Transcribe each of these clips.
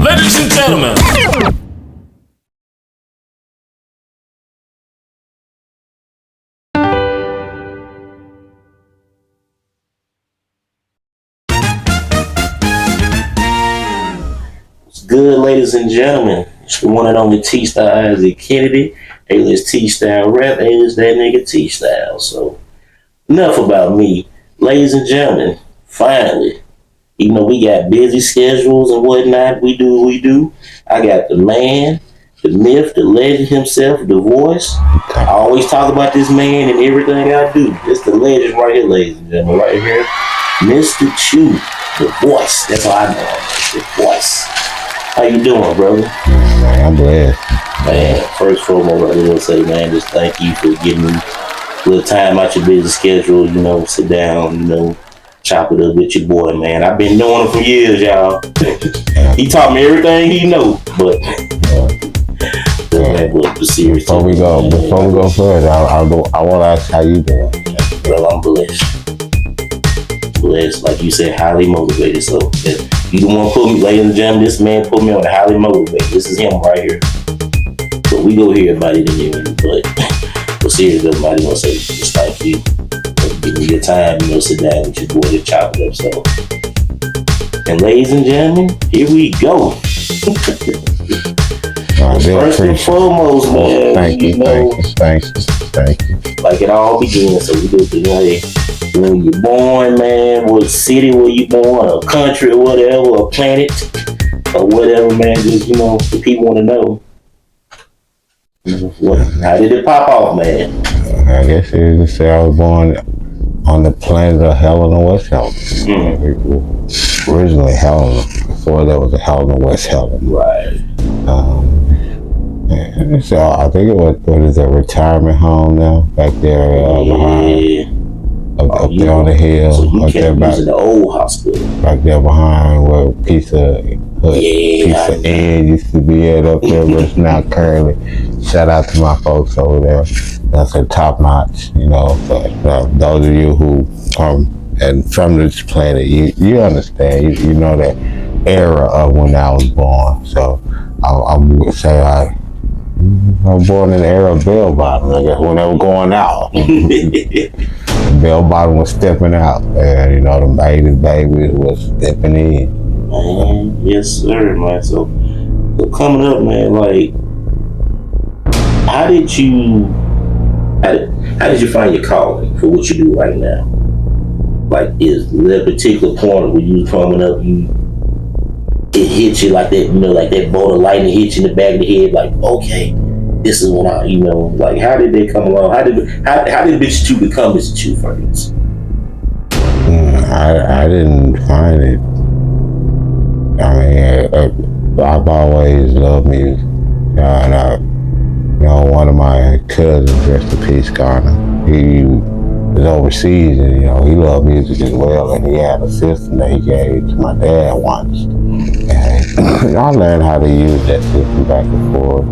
Ladies and gentlemen. Good, ladies and gentlemen. It's the one and only T-Style Isaac Kennedy, alias T-Style Rap, alias that nigga T-Style. So, enough about me. Ladies and gentlemen, finally, even though we got busy schedules and whatnot, we do what we do. I got the man, the myth, the legend himself, the voice. I always talk about this man and everything I do. It's the legend right here, ladies and gentlemen, right here. MystaChoo, the voice. That's all I know, the voice. How you doing, brother? Man, I'm blessed. Man, first and foremost, I just want to say, man, just thank you for giving me a little time out your busy schedule, you know, sit down, you know, chop it up with your boy, man. I've been knowing him for years, y'all. He taught me everything he knows, but man, the serious before we go further, I want to ask how you doing. Bro, I'm blessed, like you said, highly motivated. So you don't want to put me, ladies and gentlemen, this man put me on a highly motivated. This is him right here. But we go here about it anyway. But seriously, everybody want to say just thank you for giving me your time, you know, sit down with your boy to chop it up. So, and ladies and gentlemen, here we go. First and foremost, man, thank you. Like it all begins, so we do the when you're born, man, what city were you born, a country or whatever, a planet or whatever, man, just, you know, the people want to know. How did it pop off, man? I guess you could say I was born on the planet of Helena, West Helena. Originally Helena, before there was a Helena, West Helena. Right. So I think it was, what is that, retirement home now, back there behind. Up there on the hill. So you kept using the old hospital. Back there behind where Pizza Inn used to be at up there, but it's not currently. Shout out to my folks over there. That's a top notch, you know. But those of you who and from this planet, you understand, you know that era of when I was born. So I would say I was born in the era of bell bottom, I guess, when they were going out. Bell bottom was stepping out, and you know the baby was stepping in. Man, yes sir, man. So coming up, man, like, how did you find your calling for what you do right now? Like, is there a particular point when you coming up, it hit you like that, you know, like that bolt of lightning hit you in the back of the head, like, okay, this is when I, you know, like, how did they come along? How did MystaChoo become MystaChoo first? I didn't find it. I mean, I've always loved music. You know, one of my cousins, rest in peace, Garner, he was overseas, and you know, he loved music as well, and he had a system that he gave to my dad once. And I learned how to use that system back and forth.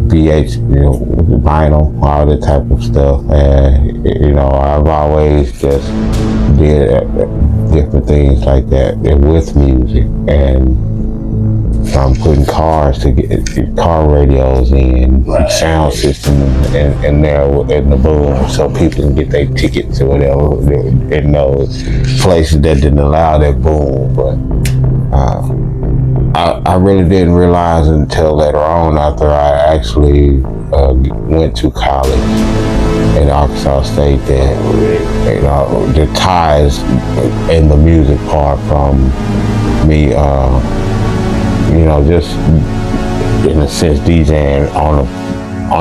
VH, you know, vinyl, all that type of stuff, and you know, I've always just did different things like that with music, and from putting cars to get car radios in, sound system in there in the boom, so people can get their tickets or whatever in those places that didn't allow that boom, but. I really didn't realize until later on, after I actually went to college at Arkansas State, that you know the ties in the music part from me, you know, just in a sense DJing on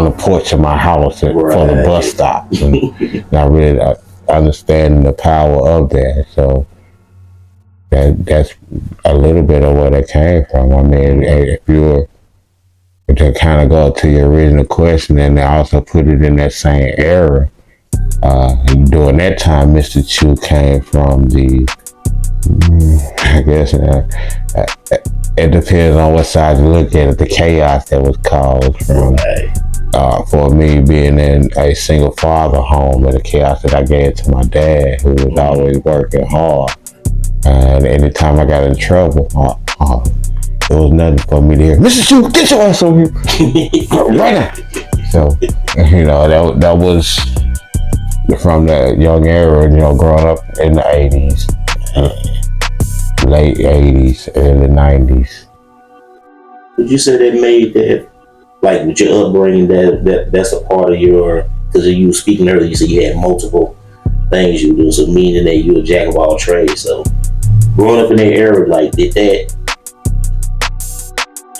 the porch of my house for the bus stops, and I really understanding the power of that. So. That's a little bit of where that came from. I mean, if you were to kind of go to your original question, and I also put it in that same era, during that time, MystaChoo came from the, I guess, it depends on what side you look at it, the chaos that was caused from, for me being in a single father home, and the chaos that I gave to my dad, who was always working hard. And anytime I got in trouble, there was nothing for me to hear. MystaChoo, get your ass over here right now. So, that was from the young era, growing up in the 80s, late 80s, early 90s. Would you say that made that, like with your upbringing, that's a part of your, because you were speaking earlier, you said you had multiple things you do, so meaning that you're a jack of all trades. So growing up in that era, like, did that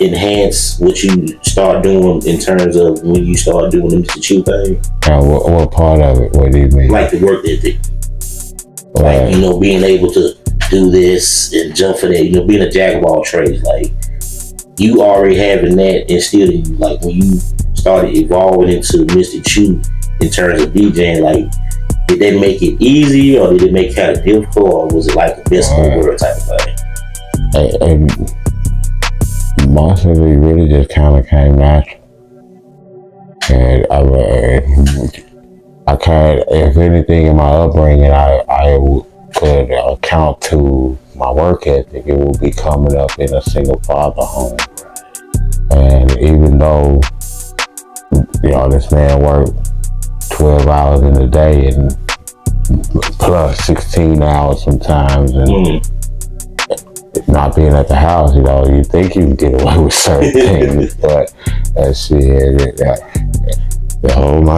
enhance what you start doing in terms of when you start doing the MystaChoo thing? What part of it? What do you mean? Like the work ethic. Like, being able to do this and jump for that, being a jack of all trades, like you already having that instilled in you, like when you started evolving into MystaChoo in terms of DJing, like did that make it easy or did it make it kind of difficult, or was it like a best of the world type of thing? Most of it really just kind of came natural. And I can't, if anything in my upbringing, I could account to my work ethic, it will be coming up in a single father home. And even though, this man worked 12 hours in a day and plus 16 hours sometimes, and not being at the house, you think you can get away with certain things, but I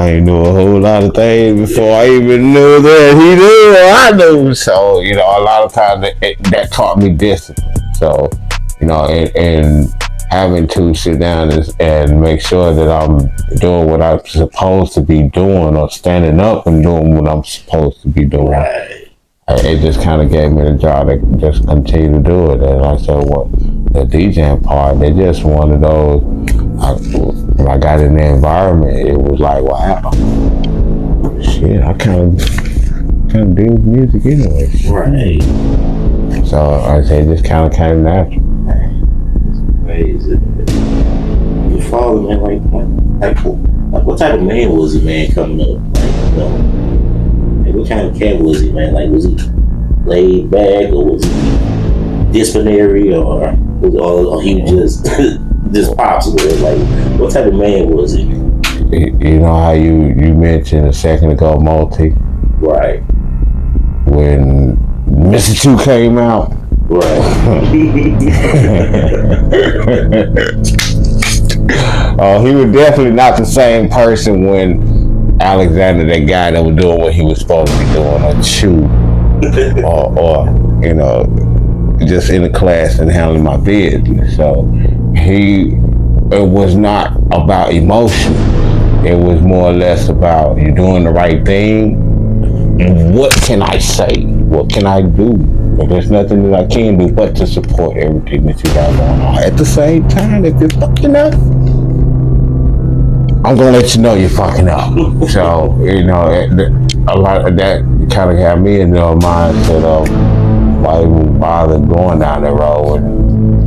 ain't knew a whole lot of things before I even knew that he knew or I knew. So, a lot of times that taught me discipline. So, and having to sit down and make sure that I'm doing what I'm supposed to be doing, or standing up and doing what I'm supposed to be doing. Right. It just kind of gave me the job to just continue to do it. And like I said, the DJing part, they just one of those, when I got in the environment, it was like, wow, shit, I kind of do music anyway. Right. So like I said, it just kind of came natural. Crazy. Your father, man, like what type of man was he, man, coming up? Like, what kind of cat was he, man? Like, was he laid back, or was he disciplinary, or he was just pops with it? Like, what type of man was he? You know how you mentioned a second ago, multi? Right. When MystaChoo came out. Right. Oh, he was definitely not the same person when Alexander, that guy that was doing what he was supposed to be doing, or Chew, or just in the class and handling my business. So it was not about emotion. It was more or less about you doing the right thing. What can I say? What can I do? But there's nothing that I can do but to support everything that you got going on. At the same time, if you're fucking up, I'm gonna let you know you're fucking up. So, a lot of that kind of had me in the mindset of why even bother going down that road.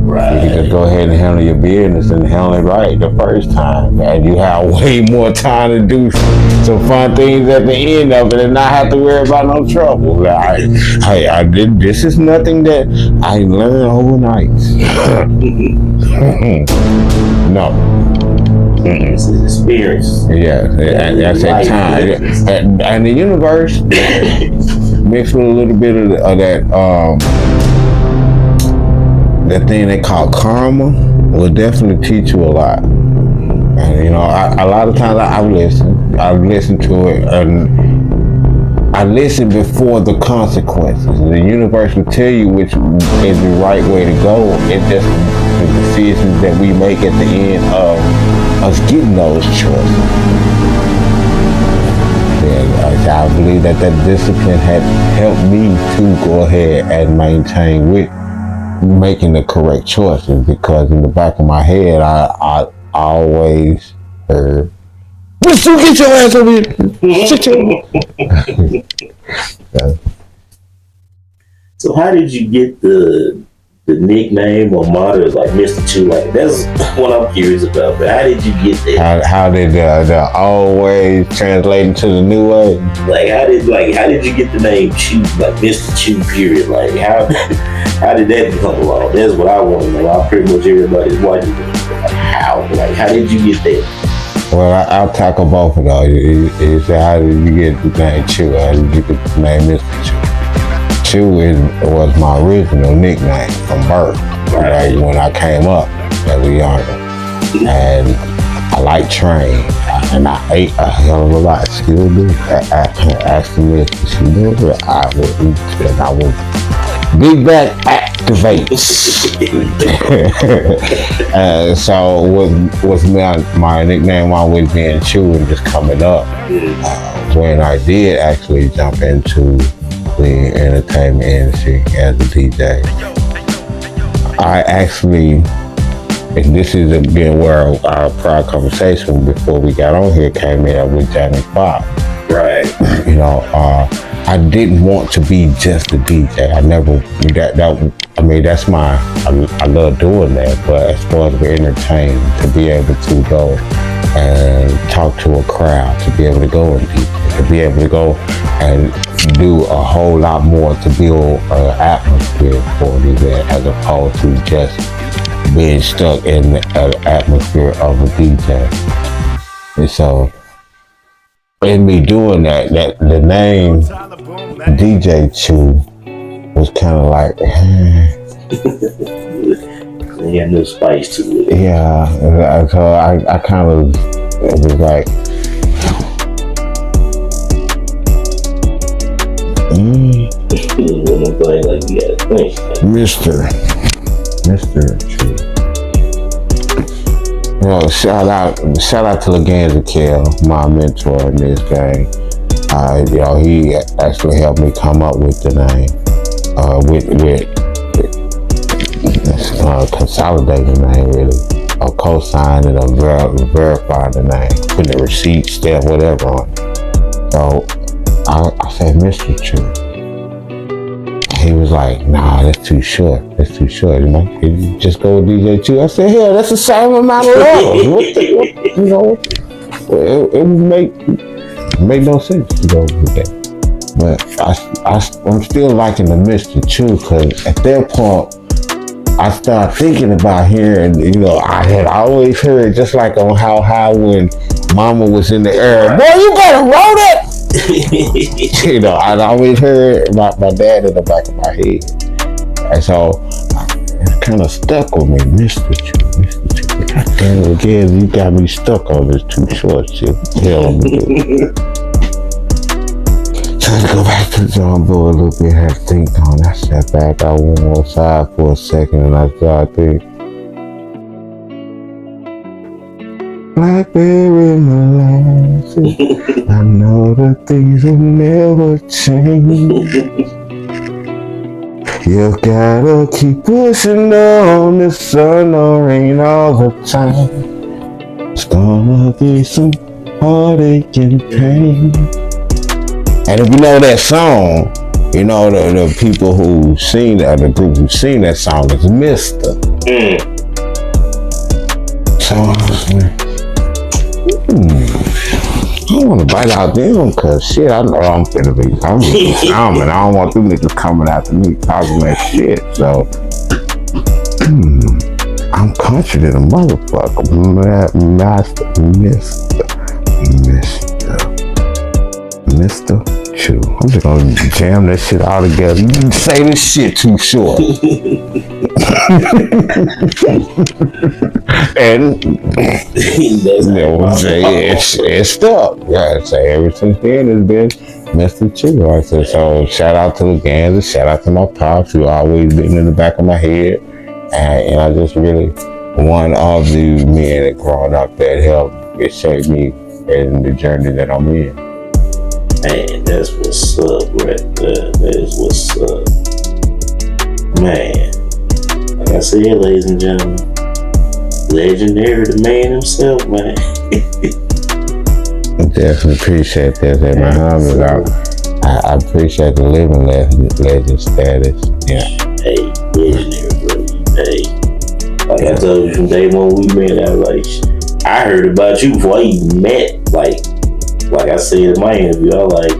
Right. You can just go ahead and handle your business and handle it right the first time. And you have way more time to do some fun things at the end of it and not have to worry about no trouble. This is nothing that I learned overnight. No. It's an experience. Yeah, that's that time. And the universe mixed with a little bit of that that thing they call karma will definitely teach you a lot. And a lot of times I've listened to it, and I listen before the consequences. The universe will tell you which is the right way to go. It's just the decisions that we make at the end of us getting those choices. And I believe that discipline had helped me to go ahead and maintain with making the correct choices, because in the back of my head, I always heard, "MystaChoo, get your ass over here! Sit your..." So how did you get the the nickname or motto is like MystaChoo. Like that's what I'm curious about. But how did you get that? How did the old ways translate into the new way? Like how did you get the name Chew? Like MystaChoo period. Like how did that come along? That's what I want to know. I pretty much everybody's watching. Like how? Like how did you get that? Well, I'll tackle both of those. You say, how did you get the name Chew? How did you get the name MystaChoo? Chew was my original nickname from birth, right? When I came up as a younger. And I like train, and I ate a hell of a lot. Still do. Ask me if she knew it, I would eat, and I would big back activate. So was my nickname while we being Chew and just coming up. When I did actually jump into the entertainment industry as a DJ, I actually, and this is again where our prior conversation before we got on here came in with Jamie Foxx. Right. You know, I didn't want to be just a DJ. I never I mean, that's I love doing that, but as far as the entertainment, to be able to go and talk to a crowd, to be able to go and DJ, to be able to go and do a whole lot more to build an atmosphere for an event as opposed to just being stuck in an atmosphere of a DJ. And so, in me doing that the name DJ Chew was kind of like, It had no spice to it. yeah. So I kind of, it was like, Like you gotta think. Mr. Chew. You know, shout out to Laganza Kell, my mentor in this game. You know, he actually helped me come up with the name, consolidating the name really, or co-signing or verifying the name, putting the receipt, stamp, whatever on it. So I said, Mr. Chew. He was like, nah, that's too short. You know, you just go with DJ Chew. I said, hell, that's the same amount of letters. You know, it would make no sense to go with that. But I'm still liking the Mr. Chew, because at that point, I started thinking about hearing, you know, I had always heard, just like on How High when Mama was in the air, boy, you better roll it. You know, I'd always heard my dad in the back of my head. And so it kind of stuck with me, Mr. Chew. God damn it, again, you got me stuck on this too short shit. Hell, so let's go back to the drawing board a little bit, had to think on it. I sat back, I went outside for a second, and I started thinking. Blackberry molasses, I know the things will never change. You gotta keep pushing on, the sun or rain all the time. It's gonna be some heartache and pain. And if you know that song, you know the people who sing that, the group who sing that song is Mista. So I was like, I don't want to bite out them, because shit, I know I'm finna be and I don't want them niggas coming after me talking that shit. So I'm country than a motherfucker. Mr. Chew. I'm just gonna jam that shit all together. You didn't say this shit too short. And it's stuck. Yeah, so ever since then it's been Mr. Chew. I said, so shout out to Laganza, shout out to my pops, who always been in the back of my head. And I just really one of the men that growing up that helped shape me in the journey that I'm in. Man, that's what's up right there. That is what's up. Man, like I said, ladies and gentlemen, legendary, the man himself, man. I definitely appreciate that, Muhammad. I appreciate the living legend status. Yeah. Hey, legendary, bro. told you from day one we met. I was like, I heard about you before I even met. Like I said in my interview, I like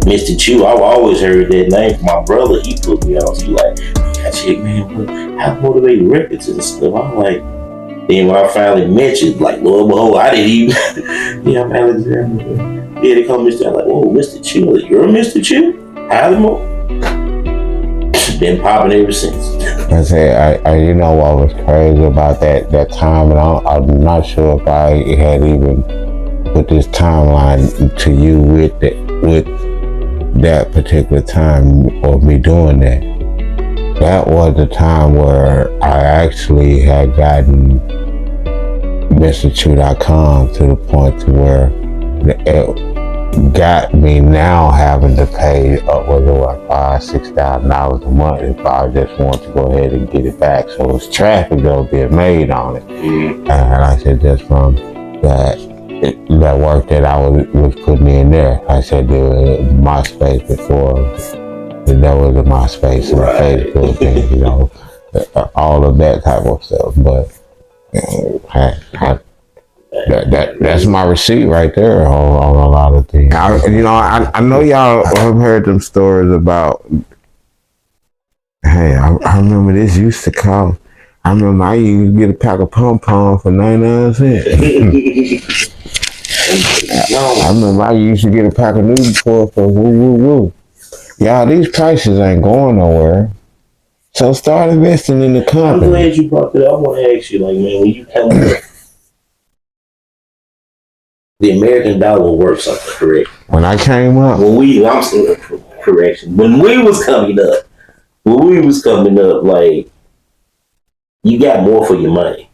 MystaChoo. I've always heard that name from my brother. He put me on. He like, that shit, man. How motivated records and stuff. I'm like, then when I finally met you, like, Lord behold, I didn't even. Yeah, I'm Alexander. Yeah, they call me Mr. I'm like, whoa, MystaChoo. Like, you're MystaChoo? Alamo? Been popping ever since. I say, I you know what was crazy about that time, and I'm not sure if I had even put this timeline to you with that particular time of me doing that. That was the time where I actually had gotten MystaChoo.com to the point to where it got me now having to pay upwards of $5,000-$6,000 a month if I just want to go ahead and get it back. So it's traffic that was being made on it. And I said just from that work that I was putting in there. I said the MySpace before there was a MySpace and a Facebook and, you know, all of that type of stuff. But that's my receipt right there on a lot of things. I know y'all have heard them stories about, hey, I remember this used to cost. I remember I used to get a pack of pom-pom for 99 cents. I remember I used to get a pack of Newport for woo. Y'all, these prices ain't going nowhere. So start investing in the company. I'm glad you brought that up. I want to ask you, like, man, when you come up, the American dollar worth something, correct? When I came up, when we was coming up, like, you got more for your money,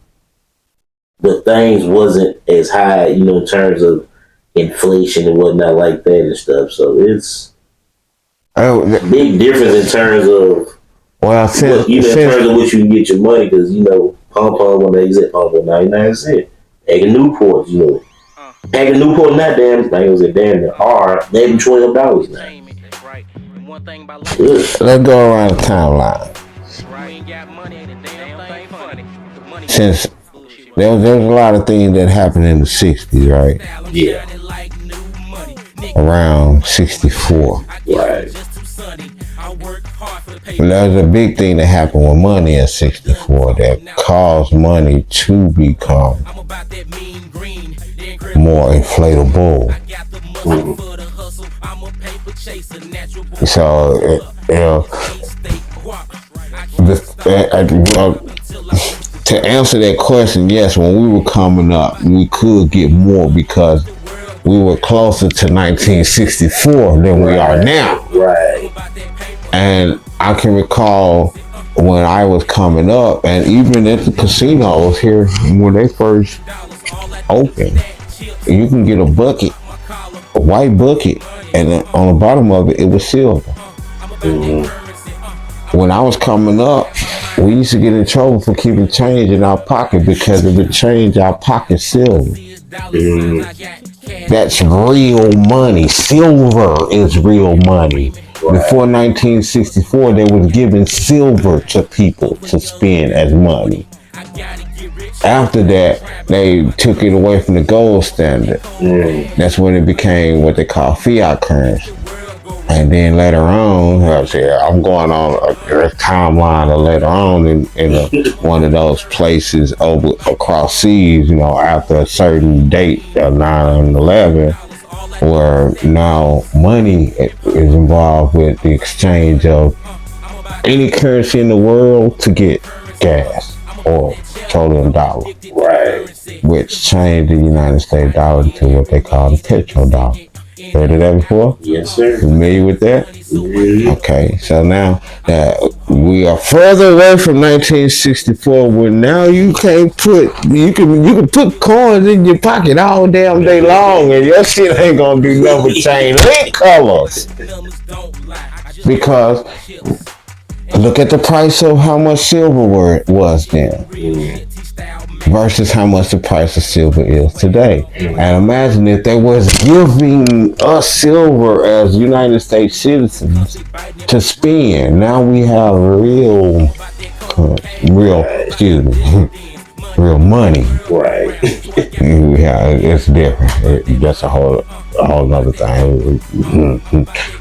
but things wasn't as high, you know, in terms of inflation and whatnot like that and stuff. So it's big difference in terms of in terms of what you can get your money, because you know, pom-pom when they exist, pom-pom 99 cents. Egg and Newport, you know. Back in Newport, not damn thing was a damn R. They be $12 now. Let's go around the timeline. Since there was a lot of things that happened in the 60s, right? Yeah. Around 64. Right. There was a big thing that happened with money in 64 that caused money to become more inflatable. So, to answer that question, yes, when we were coming up, we could get more because we were closer to 1964 than we are now. Right. And I can recall when I was coming up, and even at the casinos here when they first opened, you can get a bucket, a white bucket, and on the bottom of it, it was silver. When I was coming up, we used to get in trouble for keeping change in our pocket because of the change our pocket silver. That's real money. Silver is real money. Before 1964, they was giving silver to people to spend as money. After that, they took it away from the gold standard. That's when it became what they call fiat currency. And then later on, I'm going on a timeline of later on in one of those places over across seas, you know, after a certain date of 9/11, where now money is involved with the exchange of any currency in the world to get gas or petroleum dollar. Right. Which changed the United States dollar to what they call the petrodollar. Heard of that before? Yes, sir. Familiar with that? Okay, so now that we are further away from 1964, where now you can put coins in your pocket all damn day long, and your shit ain't gonna do nothing but change link colors. Because look at the price of how much silver was then versus how much the price of silver is today. And imagine if they was giving us silver as United States citizens to spend. Now we have real currency. real, excuse me, real money. Right. Yeah, it's different. That's a whole other thing.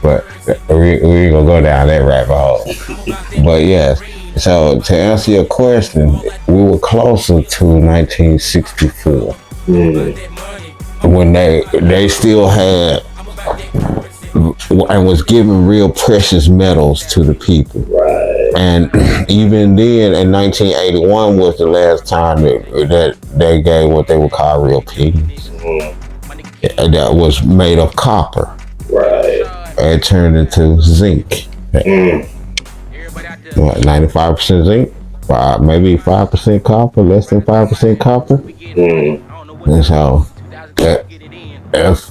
But we ain't gonna go down that rabbit hole. But yes, so to answer your question, we were closer to 1964 when they still had and was giving real precious metals to the people. Right. And even then, in 1981 was the last time that they gave what they would call real pennies. That was made of copper. Right. It turned into zinc. 95% zinc, maybe 5% copper, less than 5% copper. And so, if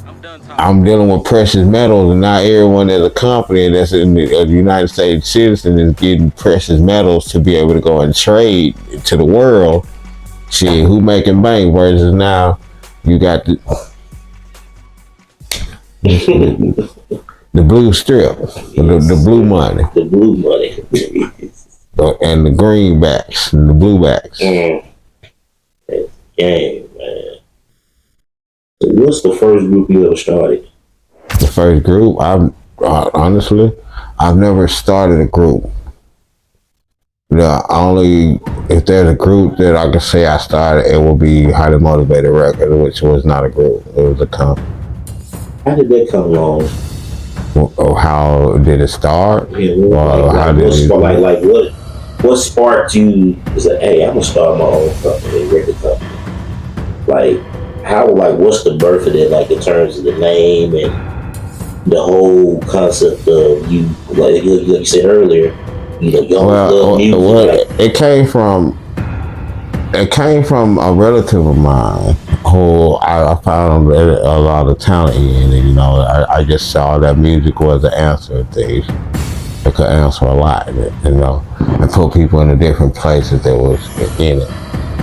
I'm dealing with precious metals, and not everyone as a company that's in the United States citizen is getting precious metals to be able to go and trade to the world. Shit, who making bank versus now you got the blue strip, the blue money. The blue money. And the greenbacks, and the bluebacks. Game, man. So what's the first group you ever started? The first group, honestly, I've never started a group. If there's a group that I can say I started, it will be Highly Motivated Records, which was not a group, it was a company. How did that come along? Or how did it start? Yeah, what sparked you to say, hey, I'm gonna start my own company, record company? What's the birth of it, like in terms of the name and the whole concept of you, like you said earlier, love music. It came from a relative of mine who I found a lot of talent in, and I just saw that music was the answer to things. It could answer a lot, and put people in the different places that was in it.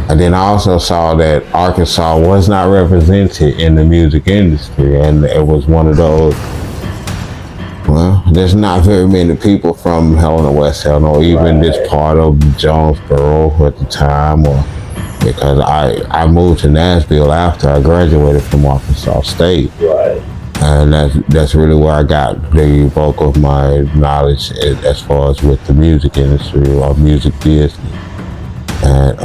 And then I also saw that Arkansas was not represented in the music industry, and it was one of those. Well, there's not very many people from Helena, West Helena, or even this part of Jonesboro at the time, or because I moved to Nashville after I graduated from Arkansas State. Right. And that's really where I got the bulk of my knowledge as far as with the music industry or music business. And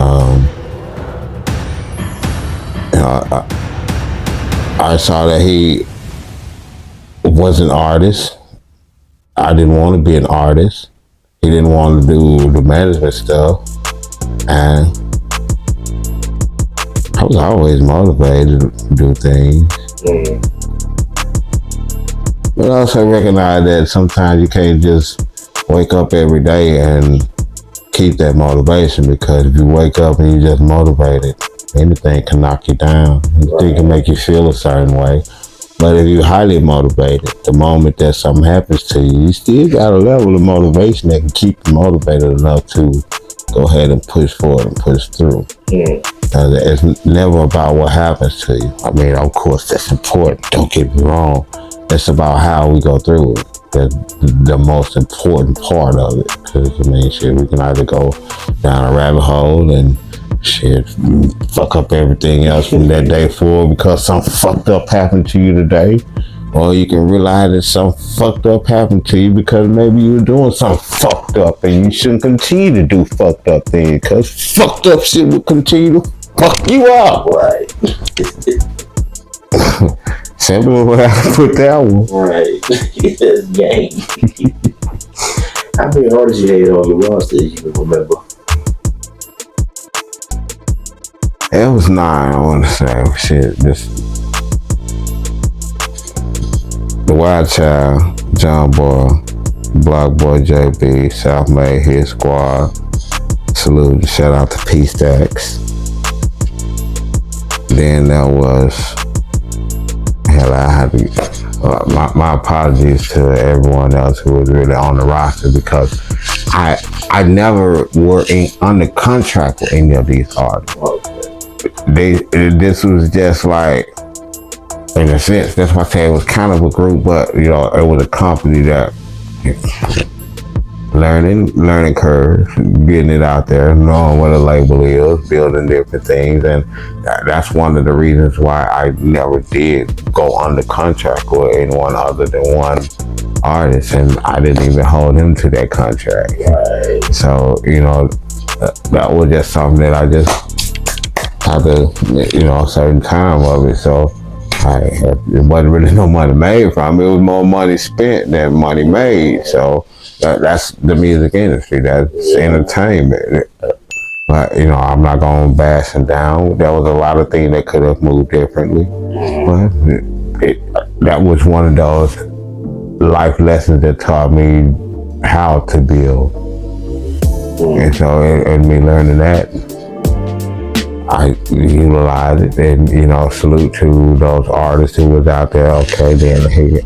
I saw that he was an artist. I didn't want to be an artist. He didn't want to do the management stuff. And I was always motivated to do things. But I also recognize that sometimes you can't just wake up every day and keep that motivation, because if you wake up and you're just motivated, anything can knock you down. Anything can make you feel a certain way. But if you're highly motivated, the moment that something happens to you, you still got a level of motivation that can keep you motivated enough to go ahead and push forward and push through. It's never about what happens to you. I mean, of course, that's important. Don't get me wrong. It's about how we go through it. That's the most important part of it. Because, shit, we can either go down a rabbit hole and shit, fuck up everything else from that day forward because something fucked up happened to you today. Or you can realize that something fucked up happened to you because maybe you were doing something fucked up and you shouldn't continue to do fucked up things, because fucked up shit will continue to fuck you up. Right. Simple way I put that one. Right. Gang. How many artists you had on your roster you can remember? It was 9, I want to say. Shit, just The Wild Child, John Boy, Block Boy JB, South May, his squad. Salute, shout out to P Stacks. Then there was, hell, I had to, my apologies to everyone else who was really on the roster, because I never were under contract with any of these artists. This was just like, in a sense, that's why I say it was kind of a group, but it was a company that learning curve, getting it out there, knowing what a label is, building different things, and that's one of the reasons why I never did go under contract with anyone other than one artist, and I didn't even hold him to that contract. Right. So that was just something that I just had to, a certain time of it. So it wasn't really no money made from it. It was more money spent than money made. So that's the music industry. That's entertainment. But I'm not gonna bash him down. There was a lot of things that could have moved differently. But that was one of those life lessons that taught me how to build. And so, and me learning that, I utilize it, and salute to those artists who was out there. Okay, then hey,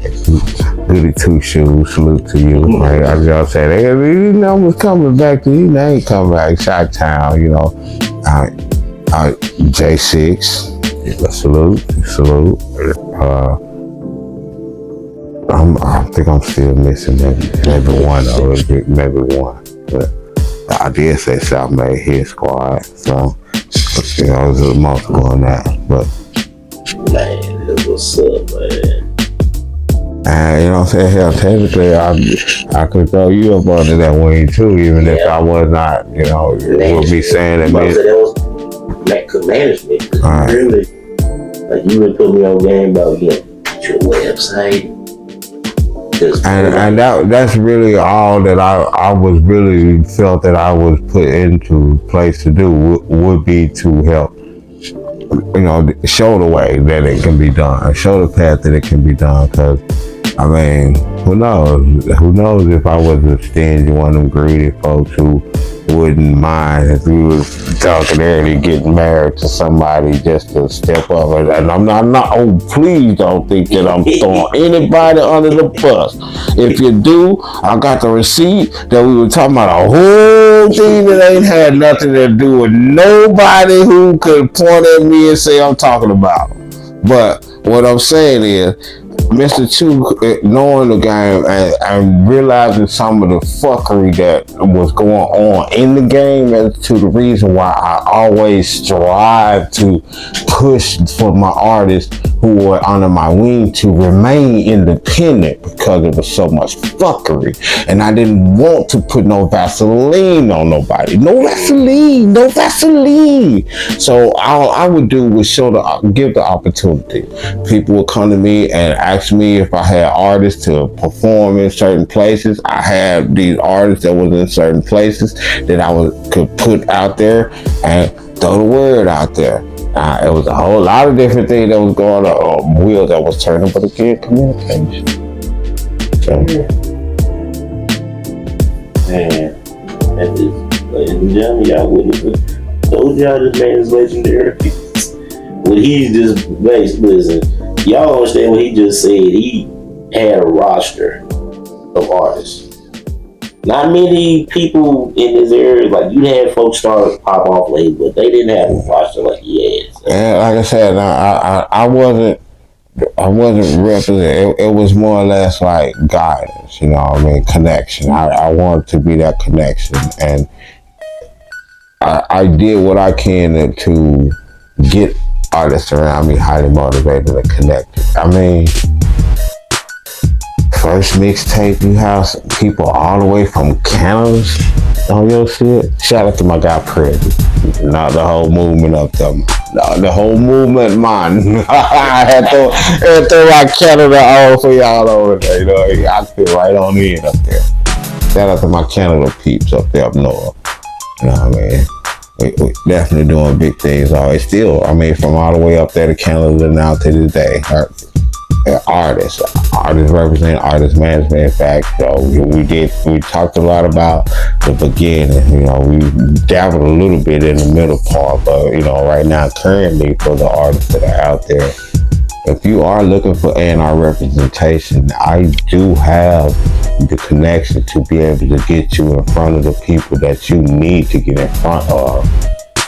Goody Two Shoes, salute to you. Right? I just said, hey, was coming back to you. They ain't coming back. Shot Town, J6, salute. I think I'm still missing maybe one of it, maybe one. But I did say South Bay Hit Squad, so. It was a multiple on that, but man, that's what's up, man. And what I'm saying, hell, technically, I could throw you up under that wing too, even if I was not, would be saying that. That was management. Right. Really, like you would put me on game about your website. And that's really all that I was really felt that I was put into place to do would be to help, show the way that it can be done, show the path that it can be done. Because who knows if I was a stingy one of them greedy folks who wouldn't mind if we was talking early getting married to somebody just to step up. And I'm not, please don't think that I'm throwing anybody under the bus. If you do, I got the receipt that we were talking about a whole thing that ain't had nothing to do with nobody who could point at me and say I'm talking about. But what I'm saying is, MystaChoo, knowing the game and realizing some of the fuckery that was going on in the game, as to the reason why I always strive to push for my artists who were under my wing to remain independent, because it was so much fuckery, and I didn't want to put no Vaseline on nobody. No Vaseline. So all I would do was give the opportunity. People would come to me and ask me if I had artists to perform in certain places. I had these artists that was in certain places that could put out there and throw the word out there. It was a whole lot of different things that was going on, wheels that was turning, but again, communication. So. Man, ladies and gentlemen, y'all witness. Told y'all this man is legendary. What he just listen. Y'all understand what he just said? He had a roster of artists. Not many people in this area, like you had folks start pop off late, but they didn't have a roster like he had. So. And like I said, I wasn't representing. It was more or less like guidance, connection. I wanted to be that connection, and I did what I can to get artists around me highly motivated and connected. First mixtape, you have people all the way from Canada on your shit. Shout out to my guy Pretty. Not the whole movement up there. No, the whole movement, man. I had to throw my Canada all for y'all over there. I fit right on in up there. Shout out to my Canada peeps up there up north. You know what I mean? We definitely doing big things always. Still, from all the way up there to Canada now to this day. Artists represent artist management. In fact, we talked a lot about the beginning. We dabbled a little bit in the middle part, but right now, currently, for the artists that are out there, if you are looking for A&R representation, I do have the connection to be able to get you in front of the people that you need to get in front of.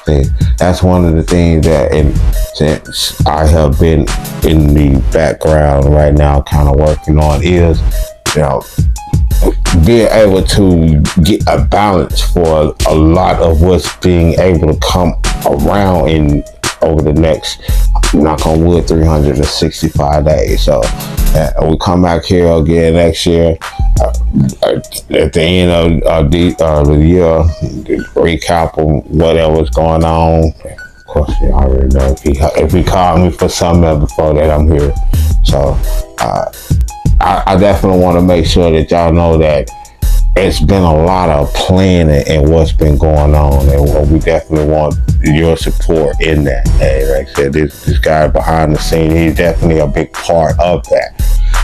See, that's one of the things that, since I have been in the background right now kind of working on, is being able to get a balance for a lot of what's being able to come around in over the next, knock on wood, 365 days. So we come back here again next year at the end of the year, recap of whatever's going on. Of course, you already know if he called me for something before that, I'm here. So I definitely want to make sure that y'all know that it's been a lot of planning and what's been going on, and we definitely want your support in that. Hey, like I said, this guy behind the scene, he's definitely a big part of that.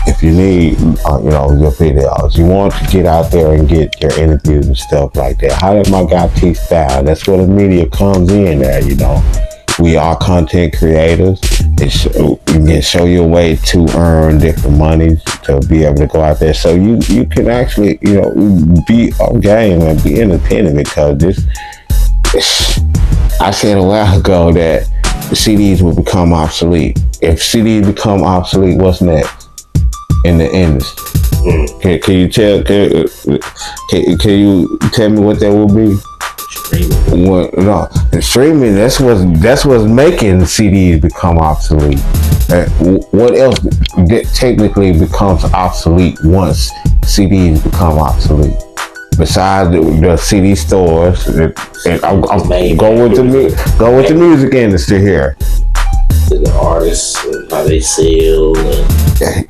If you need, your videos, you want to get out there and get your interviews and stuff like that, how did my guy T-Style? That's where the media comes in there, We are content creators. You can show you a way to earn different monies to be able to go out there. So you can actually, be on game and be independent, because I said a while ago that CDs will become obsolete. If CDs become obsolete, what's next in the industry? Can you tell me what that will be? Streaming. That's what's making CDs become obsolete. What else technically becomes obsolete once CDs become obsolete? Besides the CD stores, and I'm go with the music industry here. The artists and how they sell, and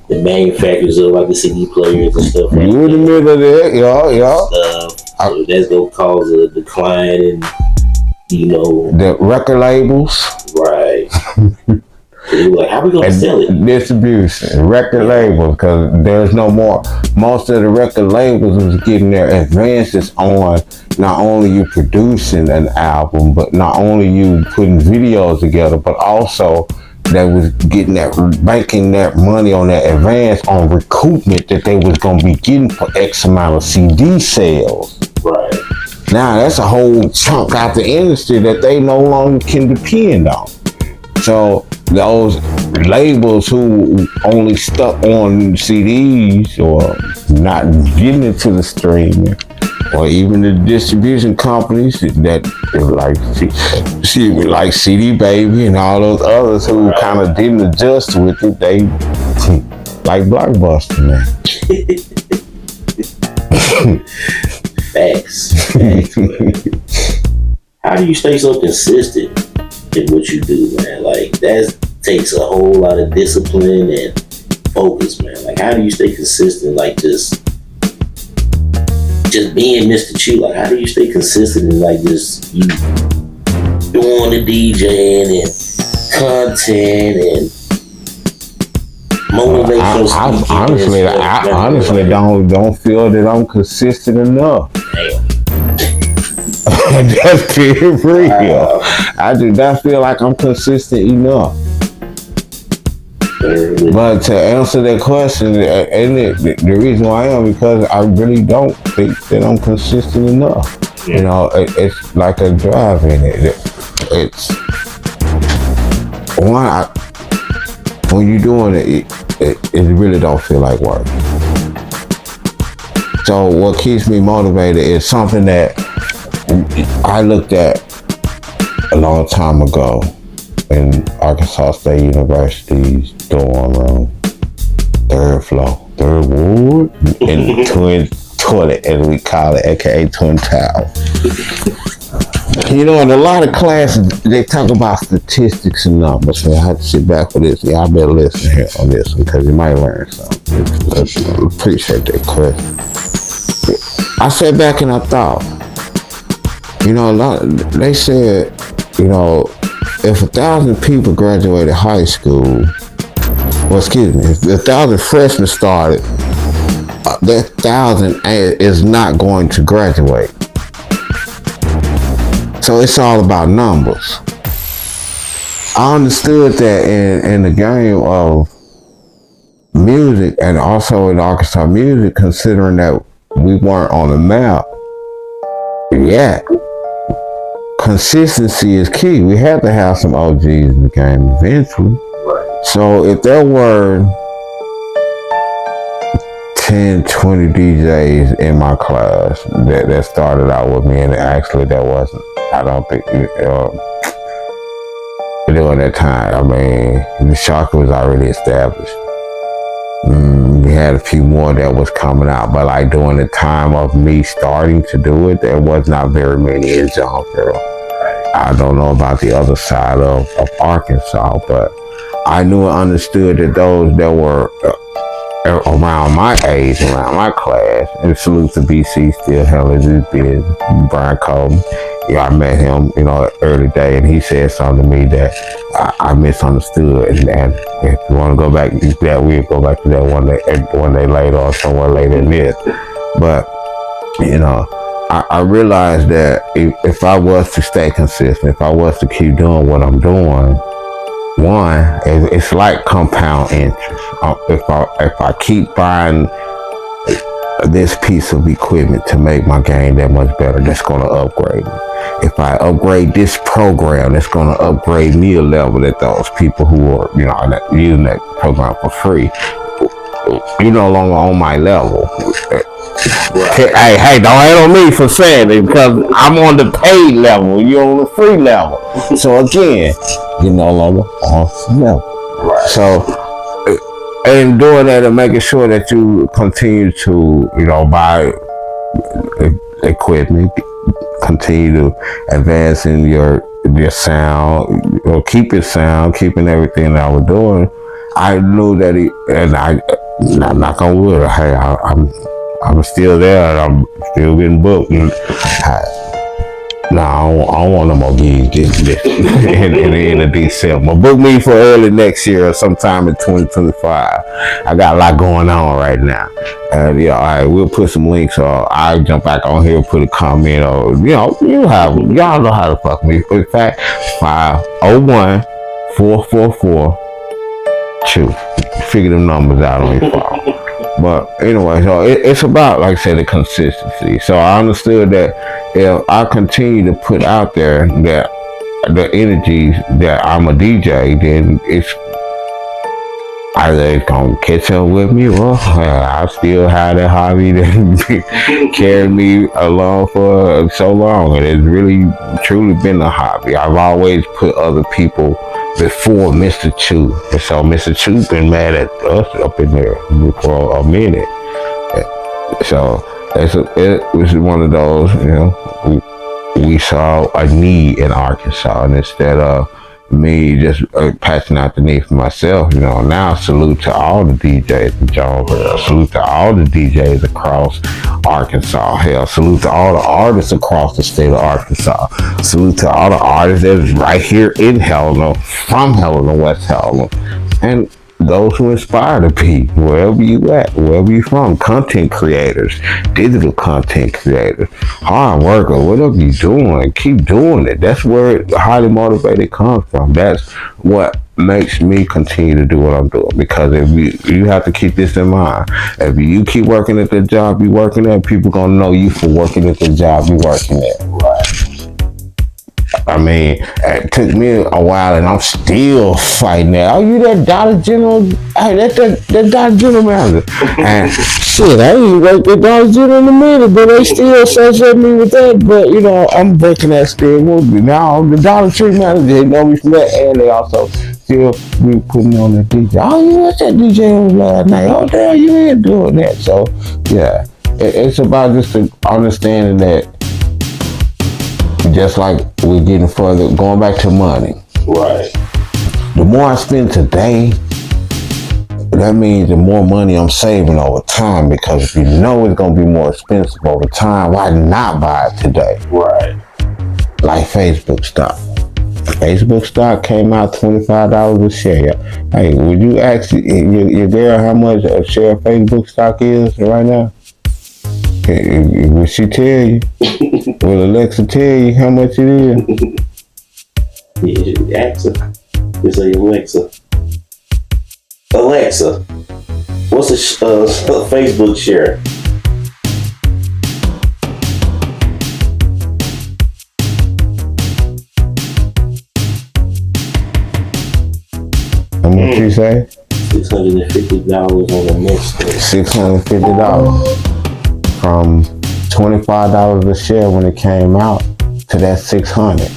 the manufacturers of like the CD players and stuff. You in the middle of that, yeah. So that's gonna cause a decline in, the record labels. Right. Like, how we gonna sell it? Distribution, record labels, because there's no more. Most of the record labels was getting their advances on not only you producing an album, but not only you putting videos together, but also they was banking that money on that advance on recoupment that they was gonna be getting for X amount of CD sales. Right. Now that's a whole chunk out the industry that they no longer can depend on. So those labels who only stuck on CDs or not getting into the streaming, or even the distribution companies that like CD Baby and all those others who kind of didn't adjust with it, they like Blockbuster now. Facts. How do you stay so consistent in what you do, man? Like, that takes a whole lot of discipline and focus, man. Like, how do you stay consistent? Like, just being MystaChoo. Like, how do you stay consistent and like just you doing the DJing and content and motivational speaking? I honestly don't feel that I'm consistent enough. Damn. That's being real. I do not feel like I'm consistent enough. But to answer that question, and the reason why I am, because I really don't think that I'm consistent enough. It's like a drive in it. It's when you're doing it really don't feel like work. So what keeps me motivated is something that I looked at a long time ago in Arkansas State University's dorm room, third ward, and twin toilet, as we call it, aka twin towel. In a lot of classes, they talk about statistics and numbers. So I have to sit back for this. Yeah, I better listen here on this one, because you might learn something. I appreciate that question. I sat back and I thought, they said, if 1,000 people graduated high school, if 1,000 freshmen started, that 1,000 is not going to graduate. So it's all about numbers. I understood that in the game of music, and also in Arkansas music, considering that we weren't on the map yet. Consistency is key. We had to have some OGs in the game eventually. Right. So if there were 10, 20 DJs in my class that started out with me, and actually that wasn't, I don't think, during that time, I mean, the Shark was already established. We had a few more that was coming out, but like during the time of me starting to do it, there was not very many in Jonesboro. I don't know about the other side of Arkansas, but I knew and understood that those that were around my age, around my class, and salute to BC, still handling his business, Brian Coleman. Yeah, I met him, early day, and he said something to me that I misunderstood. And if you want to go back to that, we'll go back to that one day later or somewhere later in this. But, I realized that if I was to stay consistent, if I was to keep doing what I'm doing, one, it's like compound interest. If I keep buying this piece of equipment to make my game that much better, that's going to upgrade me. If I upgrade this program, that's going to upgrade me a level that those people who are, using that program for free, you're no longer on my level. Right. Hey, don't hate on me for saying it, because I'm on the paid level, you're on the free level. So again, you're no longer on the level. Right. So, and doing that and making sure that you continue to, buy equipment, continue to advance in your sound, keep it sound, keeping everything that I was doing. I knew that I'm not gonna wood. Hey, I'm still there, and I'm still getting booked. No, I don't want no more gigs in the end of December. Book me for early next year or sometime in 2025. I got a lot going on right now. And all right, we'll put some links, or I'll jump back on here, put a comment, or y'all know how to fuck me. In fact, 501-444-CHOO. Figure them numbers out on your phone. But anyway, so it's about, like I said, the consistency. So I understood that if I continue to put out there that the energy that I'm a DJ, then it's either it's gonna catch up with me, or I still have that hobby that carried me along for so long, and it's really truly been a hobby. I've always put other people before MystaChoo, and so MystaChoo's been mad at us up in there for a minute. So it was one of those, we saw a need in Arkansas, and instead of me just patching out the need for myself, now salute to all the DJs in Jonesboro, salute to all the DJs across Arkansas, hell, salute to all the artists across the state of Arkansas, salute to all the artists that's right here in Helena, from Helena, West Helena, and those who inspire to be, wherever you at, wherever you from, content creators, digital content creators, hard worker, whatever you doing, keep doing it. That's where highly motivated comes from. That's what makes me continue to do what I'm doing, because if you have to keep this in mind. If you keep working at the job you're working at, people gonna know you for working at the job you're working at. Right. I mean, it took me a while, and I'm still fighting that. Oh, you that Dollar General? Hey, that Dollar General manager. And shit, I ain't worked at Dollar General in a minute, but they still associate me with that. But I'm breaking that stigma. Now the Dollar Tree manager, they know me from that, and they also still be putting on the DJ. Oh, you was that DJ on last night? Oh, damn, you ain't doing that. So yeah, it's about just understanding that. Just like we're getting further, going back to money. Right. The more I spend today, that means the more money I'm saving over time, because if you know it's going to be more expensive over time, why not buy it today? Right. Like Facebook stock. Facebook stock came out $25 a share. Hey, would you ask your girl how much a share of Facebook stock is right now? Will she tell you? Will Alexa tell you how much it is? Yeah, ask her. Just say, Alexa, what's a Facebook share? How much you say? $650 on the next thing. $650 from $25 a share when it came out to that $600.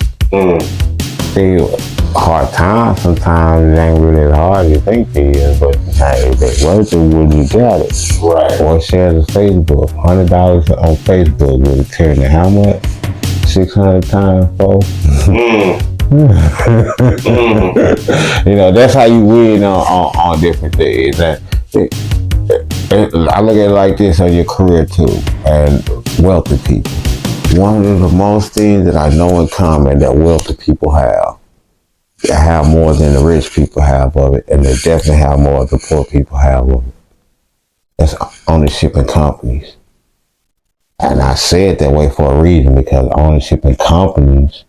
See, hard times sometimes it ain't really as hard as you think it is, but hey, it's worth it when you got it. Right. 4 shares of Facebook, $100 on Facebook would turn to how much? 600 times 4. You know, that's how you win on different things. I look at it like this on your career too, and wealthy people. One of the most things that I know in common that wealthy people have, they have more than the rich people have of it, and they definitely have more than the poor people have of it. That's ownership in companies. And I say it that way for a reason, because ownership in companies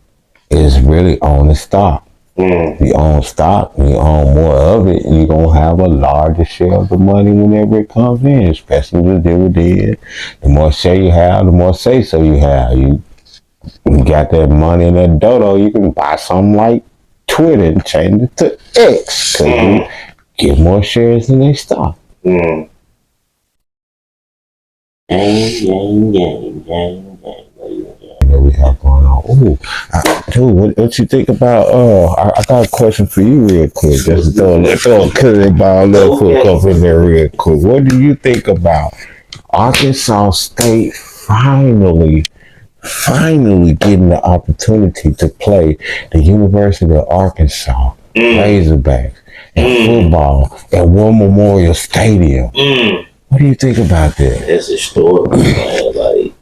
is really owning stock. You own stock, and you own more of it, and you're going to have a larger share of the money whenever it comes in, especially with dividend. The more share you have, the more say-so you have. You got that money in that dodo, you can buy something like Twitter and change it to X, because you get more shares than they stock. Gang. That we have going on. Ooh, dude, what you think about? I got a question for you, real quick. Just throw a curveball, little quick up in there, real quick. What do you think about Arkansas State finally getting the opportunity to play the University of Arkansas Razorbacks in football at War Memorial Stadium? What do you think about that? That's historical, man. Like,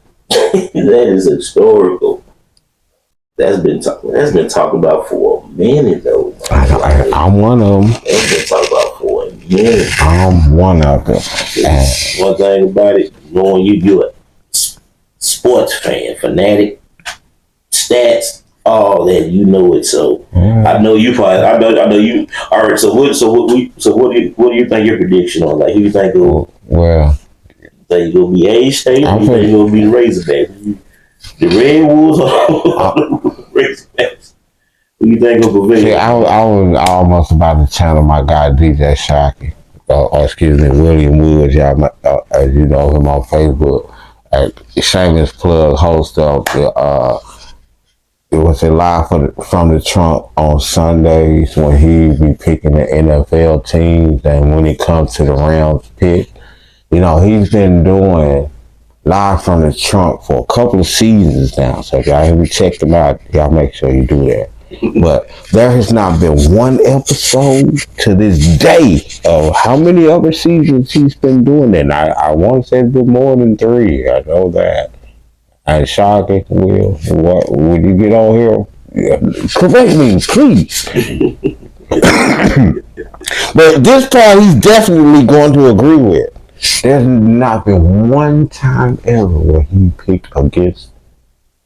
that is historical. That's been talked about for a minute, though. I'm one of them. That's been talked about for a minute. I'm one of them. One thing about it, knowing you're a sports fan, fanatic, stats, all that, you know it. So I know you probably. I know you. All right. So what do you think your prediction on? Like, who you think will? Well, Think you gonna be A-State? Or you think you gonna be Razorbacks? The Red Wolves or the Razorbacks? Who you think will prevail? See, I was almost about to channel my guy DJ Shockey, or excuse me, William Woods. Y'all, as you know him on Facebook. Shameless plug, host of it was a live from the trunk on Sundays when he be picking the NFL teams, and when it comes to the Rams pick, you know, he's been doing live from the trunk for a couple of seasons now. So if y'all haven't checked him out, y'all make sure you do that. But there has not been one episode to this day of how many other seasons he's been doing that. And I want to say it's been more than 3. I know that. And Shockey, Will, when you get on here, correct me, please. But this part he's definitely going to agree with. There's not been one time ever where he picked against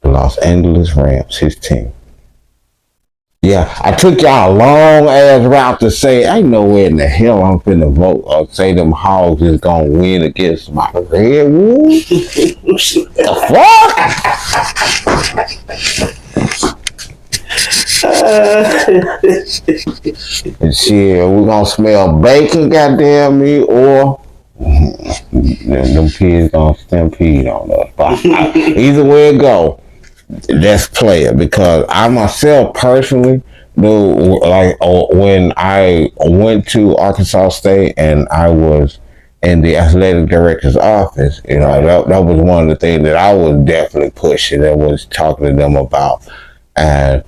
the Los Angeles Rams, his team. Yeah, I took y'all a long ass route to say, ain't nowhere in the hell I'm finna vote or say them Hogs is gonna win against my Red Wolves. The fuck? And shit, we gonna smell bacon, goddamn me, or them kids gonna stampede on us. But either way it go, let's play it, because I myself personally do, like, when I went to Arkansas State and I was in the athletic director's office, you know, that was one of the things that I was definitely pushing and was talking to them about. And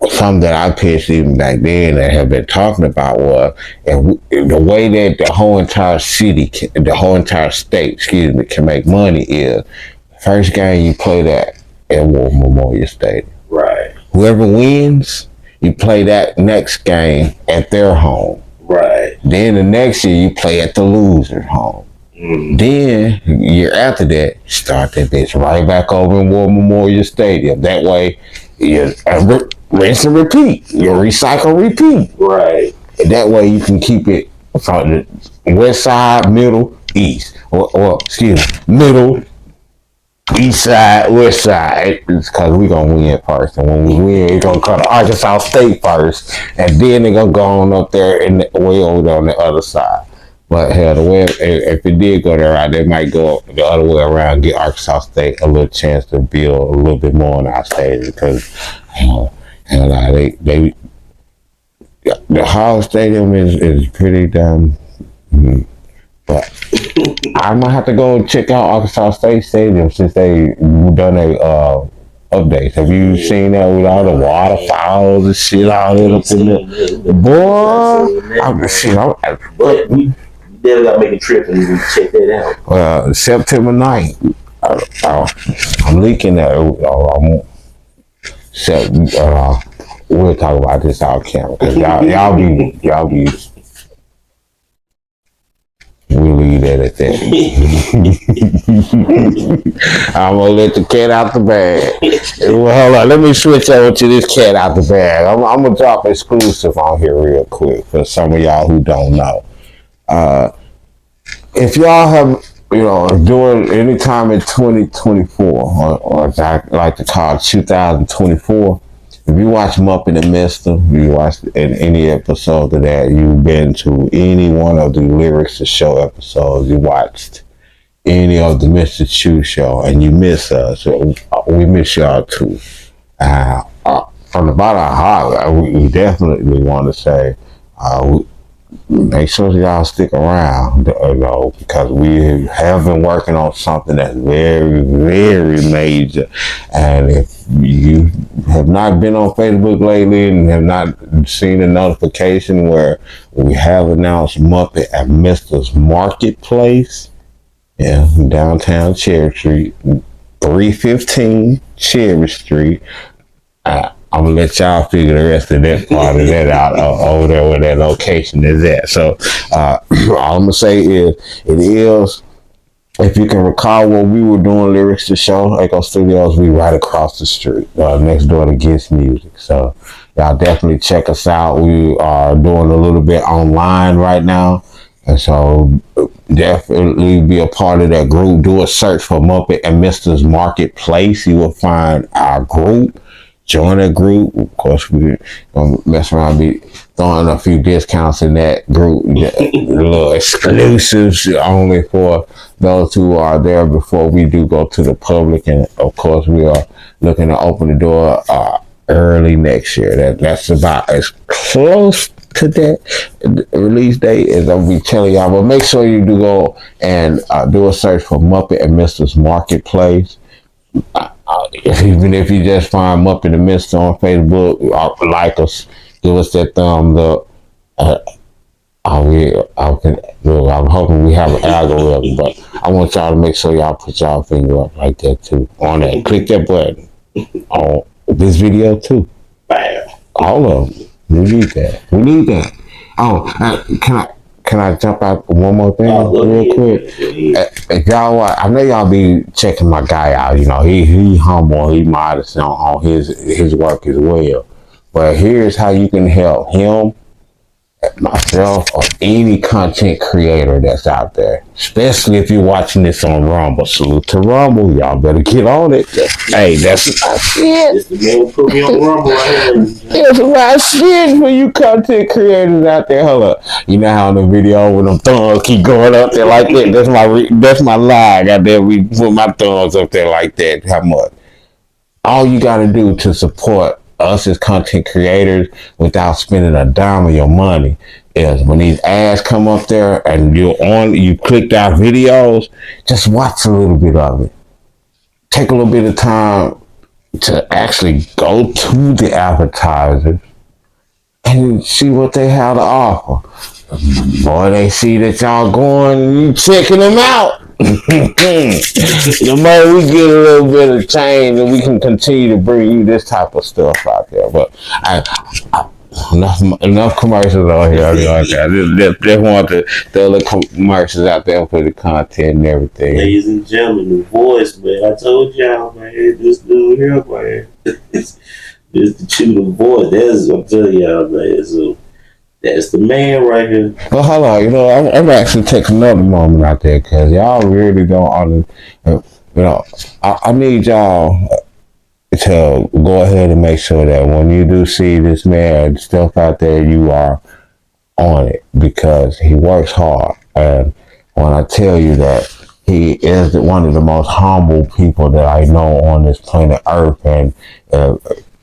something that I pitched even back then and have been talking about was the way that the whole entire city, the whole entire state, can make money is first game you play that at War Memorial Stadium. Right. Whoever wins, you play that next game at their home. Right. Then the next year you play at the loser's home. Then year after that, start that bitch right back over in War Memorial Stadium. That way, you rinse and repeat. You recycle, repeat. Right. And that way you can keep it from the west side, middle, east, or excuse me, middle, East side, west side. It's because we gonna win first, and when we win, it's gonna come to Arkansas State first, and then they gonna go on up there and way over there on the other side. But hell, the way if it did go there, right, they might go the other way around, get Arkansas State a little chance to build a little bit more on our stage because, and they the Hall Stadium is pretty damn. But I might have to go check out Arkansas State Stadium since they done a updates. Have you seen that with all the waterfalls and shit all that up in there? Boy, but we definitely gotta make a trip and check that out. Well, September 9th, I'm leaking that. We'll talk about this off camera because y'all be. We'll leave that at that. I'm gonna let the cat out the bag. Well, hold on. Let me switch over to this cat out the bag. I'm gonna drop exclusive on here real quick for some of y'all who don't know. If y'all have, during any time in 2024, or as I like to call it 2024, if you watch Muppet and Mister, you watched in any episode of that, you've been to any one of the Lyrics to Show episodes, you watched any of the MystaChoo show, and you miss us. We miss y'all too. From the bottom of our heart, we definitely want to say, make sure y'all stick around, because we have been working on something that's very, very major. And if you have not been on Facebook lately and have not seen a notification where we have announced Muppet at Mister's Marketplace, downtown Cherry Street, 315 Cherry Street. I'm gonna let y'all figure the rest of that part of that out over there where that location is at. So all I'm gonna say is it is, if you can recall what we were doing Lyrics to Show, Echo Studios, we right across the street, next door to Gets Music. So y'all definitely check us out. We are doing a little bit online right now. And so definitely be a part of that group. Do a search for Muppet and Mister's Marketplace. You will find our group. Join that group. Of course, we're gonna mess around, be throwing a few discounts in that group, little exclusives only for those who are there before we do go to the public. And of course, we are looking to open the door early next year. That's about as close to that release date as I'll be telling y'all. But make sure you do go and do a search for Muppet and Mister's Marketplace. Even if you just find Muppet and Mister on Facebook, like us, give us that thumbs up. I'm hoping we have an algorithm, but I want y'all to make sure y'all put y'all finger up like that too. On that, click that button on this video too. All of them. We need that. Oh, can I jump out one more thing real quick? If y'all, I know y'all be checking my guy out. He humble, he modest on his work as well. But here's how you can help him, myself, or any content creator that's out there. Especially if you're watching this on Rumble. Salute to Rumble. Y'all better get on it. Hey, that's my shit. It's the man who put me on Rumble right here. That's my shit for you content creators out there. Hold up. You know how in the video when them thumbs keep going up there like that? That's my lie. Out there, we put my thumbs up there like that. How much? All you got to do to support us as content creators without spending a dime of your money is when these ads come up there and you clicked our videos, just watch a little bit of it. Take a little bit of time to actually go to the advertisers and see what they have to offer. Boy, they see that y'all going and you checking them out. The more we get a little bit of change, and we can continue to bring you this type of stuff out there. But enough commercials on here. I just want to throw the commercials out there for the content and everything. Ladies and gentlemen, the voice, man. I told y'all, man, this dude here, man. This the Chew, the voice. I'm telling y'all, man. So that's the man right here. Well, hold on. I'm actually taking another moment out there because y'all really don't you know, I need y'all to go ahead and make sure that when you do see this man stuff out there, you are on it, because he works hard. And when I tell you that he is one of the most humble people that I know on this planet Earth, and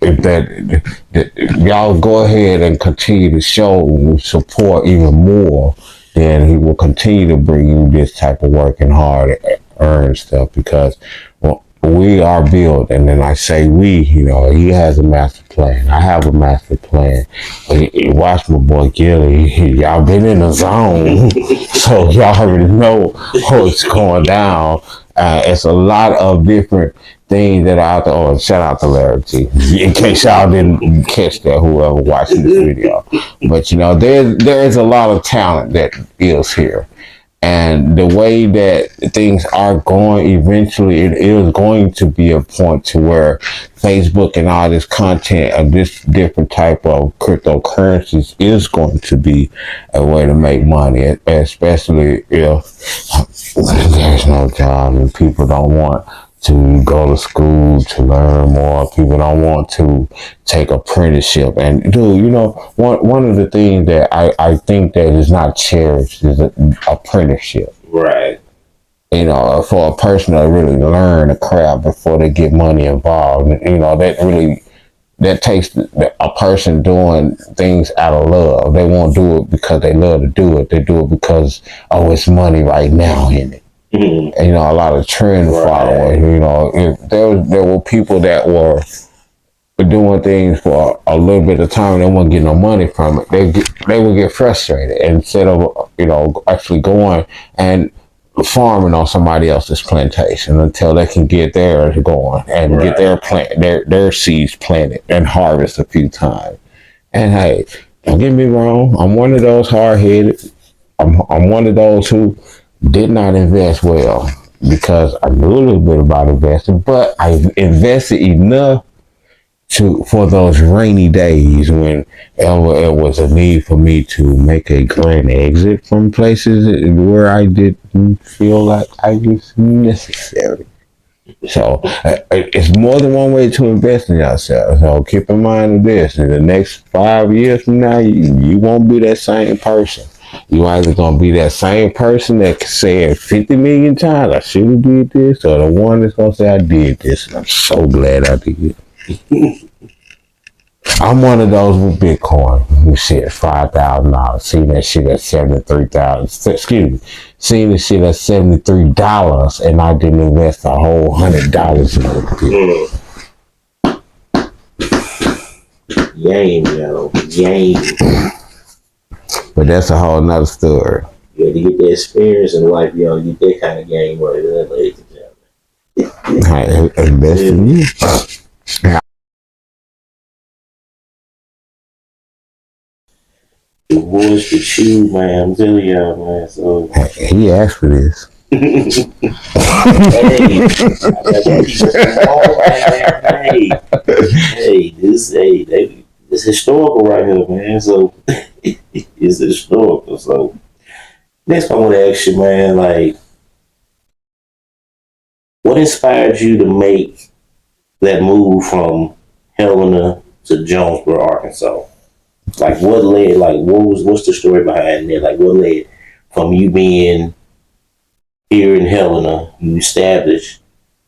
if that y'all go ahead and continue to show support even more, then he will continue to bring you this type of working hard, earn stuff, because well, we are building, and I say we, you know, he has a master plan. I have a master plan. Watch my boy Gilly. Y'all been in the zone, so y'all already know what's going down. It's a lot of different things that are out there. Oh, shout out to Larry T. In case y'all didn't catch that, whoever watching this video. But you know, there is a lot of talent that is here. And the way that things are going, eventually it is going to be a point to where Facebook and all this content of this different type of cryptocurrencies is going to be a way to make money, especially if there's no job and people don't want to go to school to learn more. People don't want to take apprenticeship. And dude, you know, one of the things that I think that is not cherished is apprenticeship. Right. You know, for a person to really learn a craft before they get money involved. You know, that takes a person doing things out of love. They won't do it because they love to do it. They do it because, oh, it's money right now in it. Mm-hmm. And, you know, a lot of trend following. You know, if there were people that were doing things for a little bit of time and they wouldn't get no money from it, they would get frustrated. And instead of, you know, actually going and farming on somebody else's plantation until they can get theirs going and get their seeds planted and harvest a few times. And hey, don't get me wrong, I'm one of those hard-headed. I'm one of those who did not invest well because I knew a little bit about investing, but I invested enough for those rainy days when it was a need for me to make a grand exit from places where I didn't feel like I was necessary. So it's more than one way to invest in yourself. So keep in mind this: in the next 5 years from now, you won't be that same person. You either gonna be that same person that said 50 million times, I should have did this, or the one that's gonna say I did this, and I'm so glad I did. I'm one of those with Bitcoin who said $5,000, seen that shit at $73,000. Excuse me, seen the shit at $73, and I didn't invest a whole $100 in it. Game, yo, game. But that's a whole nother story. You had to get the experience in life, yo. You get that kind of game right there, ladies and gentlemen. I invest in you. The MystaChoo, man. I'm telling y'all, man. So he asked for this. This historical right here, man. So it's historical. So next, I want to ask you, man, like, what inspired you to make that move from Helena to Jonesboro, Arkansas? Like, what led? Like, what's the story behind it? Like, what led from you being here in Helena? You established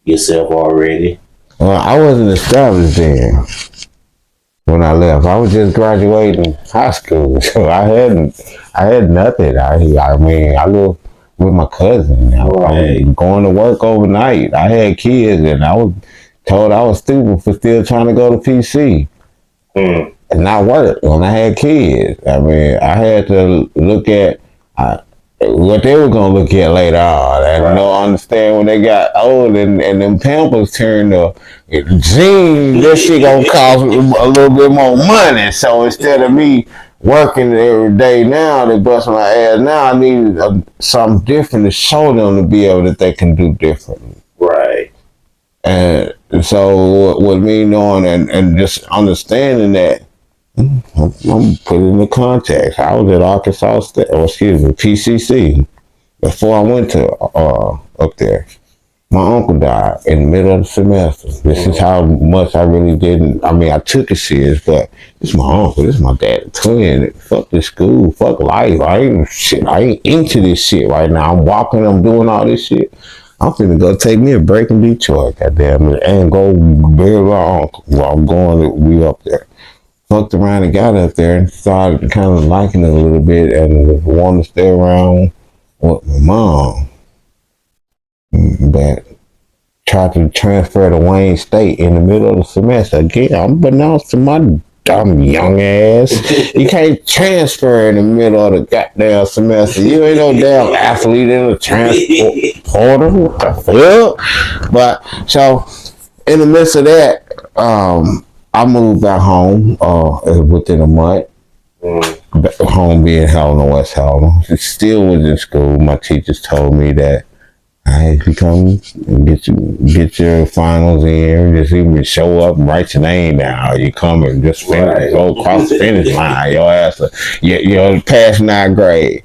yourself already. Well, I wasn't established then when I left. I was just graduating high school, so I had nothing. I mean, I lived with my cousin. I was going to work overnight. I had kids, and I was told I was stupid for still trying to go to PC. And not work when I had kids. I mean, I had to look at what they were going to look at later on. And understand when they got old and them Pampers turned to jeans, that shit going to cost a little bit more money. So instead of me working every day now, they bust my ass now, I need something different to show them to be able that they can do differently. Right. And so with me knowing and just understanding that, I'm putting in the context. I was at Arkansas State, PCC, before I went to up there. My uncle died in the middle of the semester. This is how much I really didn't. I mean, I took it serious, but it's my uncle. This is my dad's twin. Fuck this school. Fuck life. I ain't into this shit right now. I'm walking. I'm doing all this shit. I'm finna go take me a break in Detroit, goddamn it, and go bury my uncle. Well, I'm going. We up there. Fucked around and got up there and started kind of liking it a little bit and wanted to stay around with my mom. But tried to transfer to Wayne State in the middle of the semester. Again, I'm announced to my dumb young ass. You can't transfer in the middle of the goddamn semester. You ain't no damn athlete in the transporter. What the fuck? But so in the midst of that, I moved back home within a month. Home being Helena, West Helena. Still was in school. My teachers told me that if you come and get your finals in, just even show up and write your name down. You come and just finish, go across the finish line. Your ass, you're past 9th grade.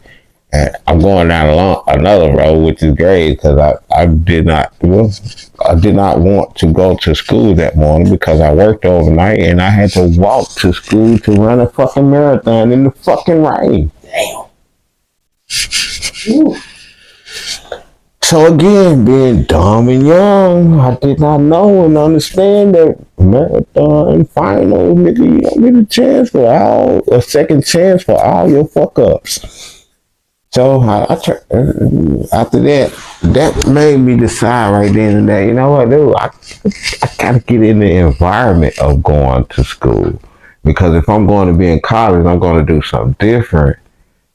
And I'm going down another road, which is great, because I did not want to go to school that morning because I worked overnight and I had to walk to school to run a fucking marathon in the fucking rain. Damn. Ooh. So again, being dumb and young, I did not know and understand that marathon final, nigga, you don't get a second chance for all your fuck ups. So after that made me decide right then and there, you know what, dude, I gotta get in the environment of going to school. Because if I'm going to be in college, I'm going to do something different.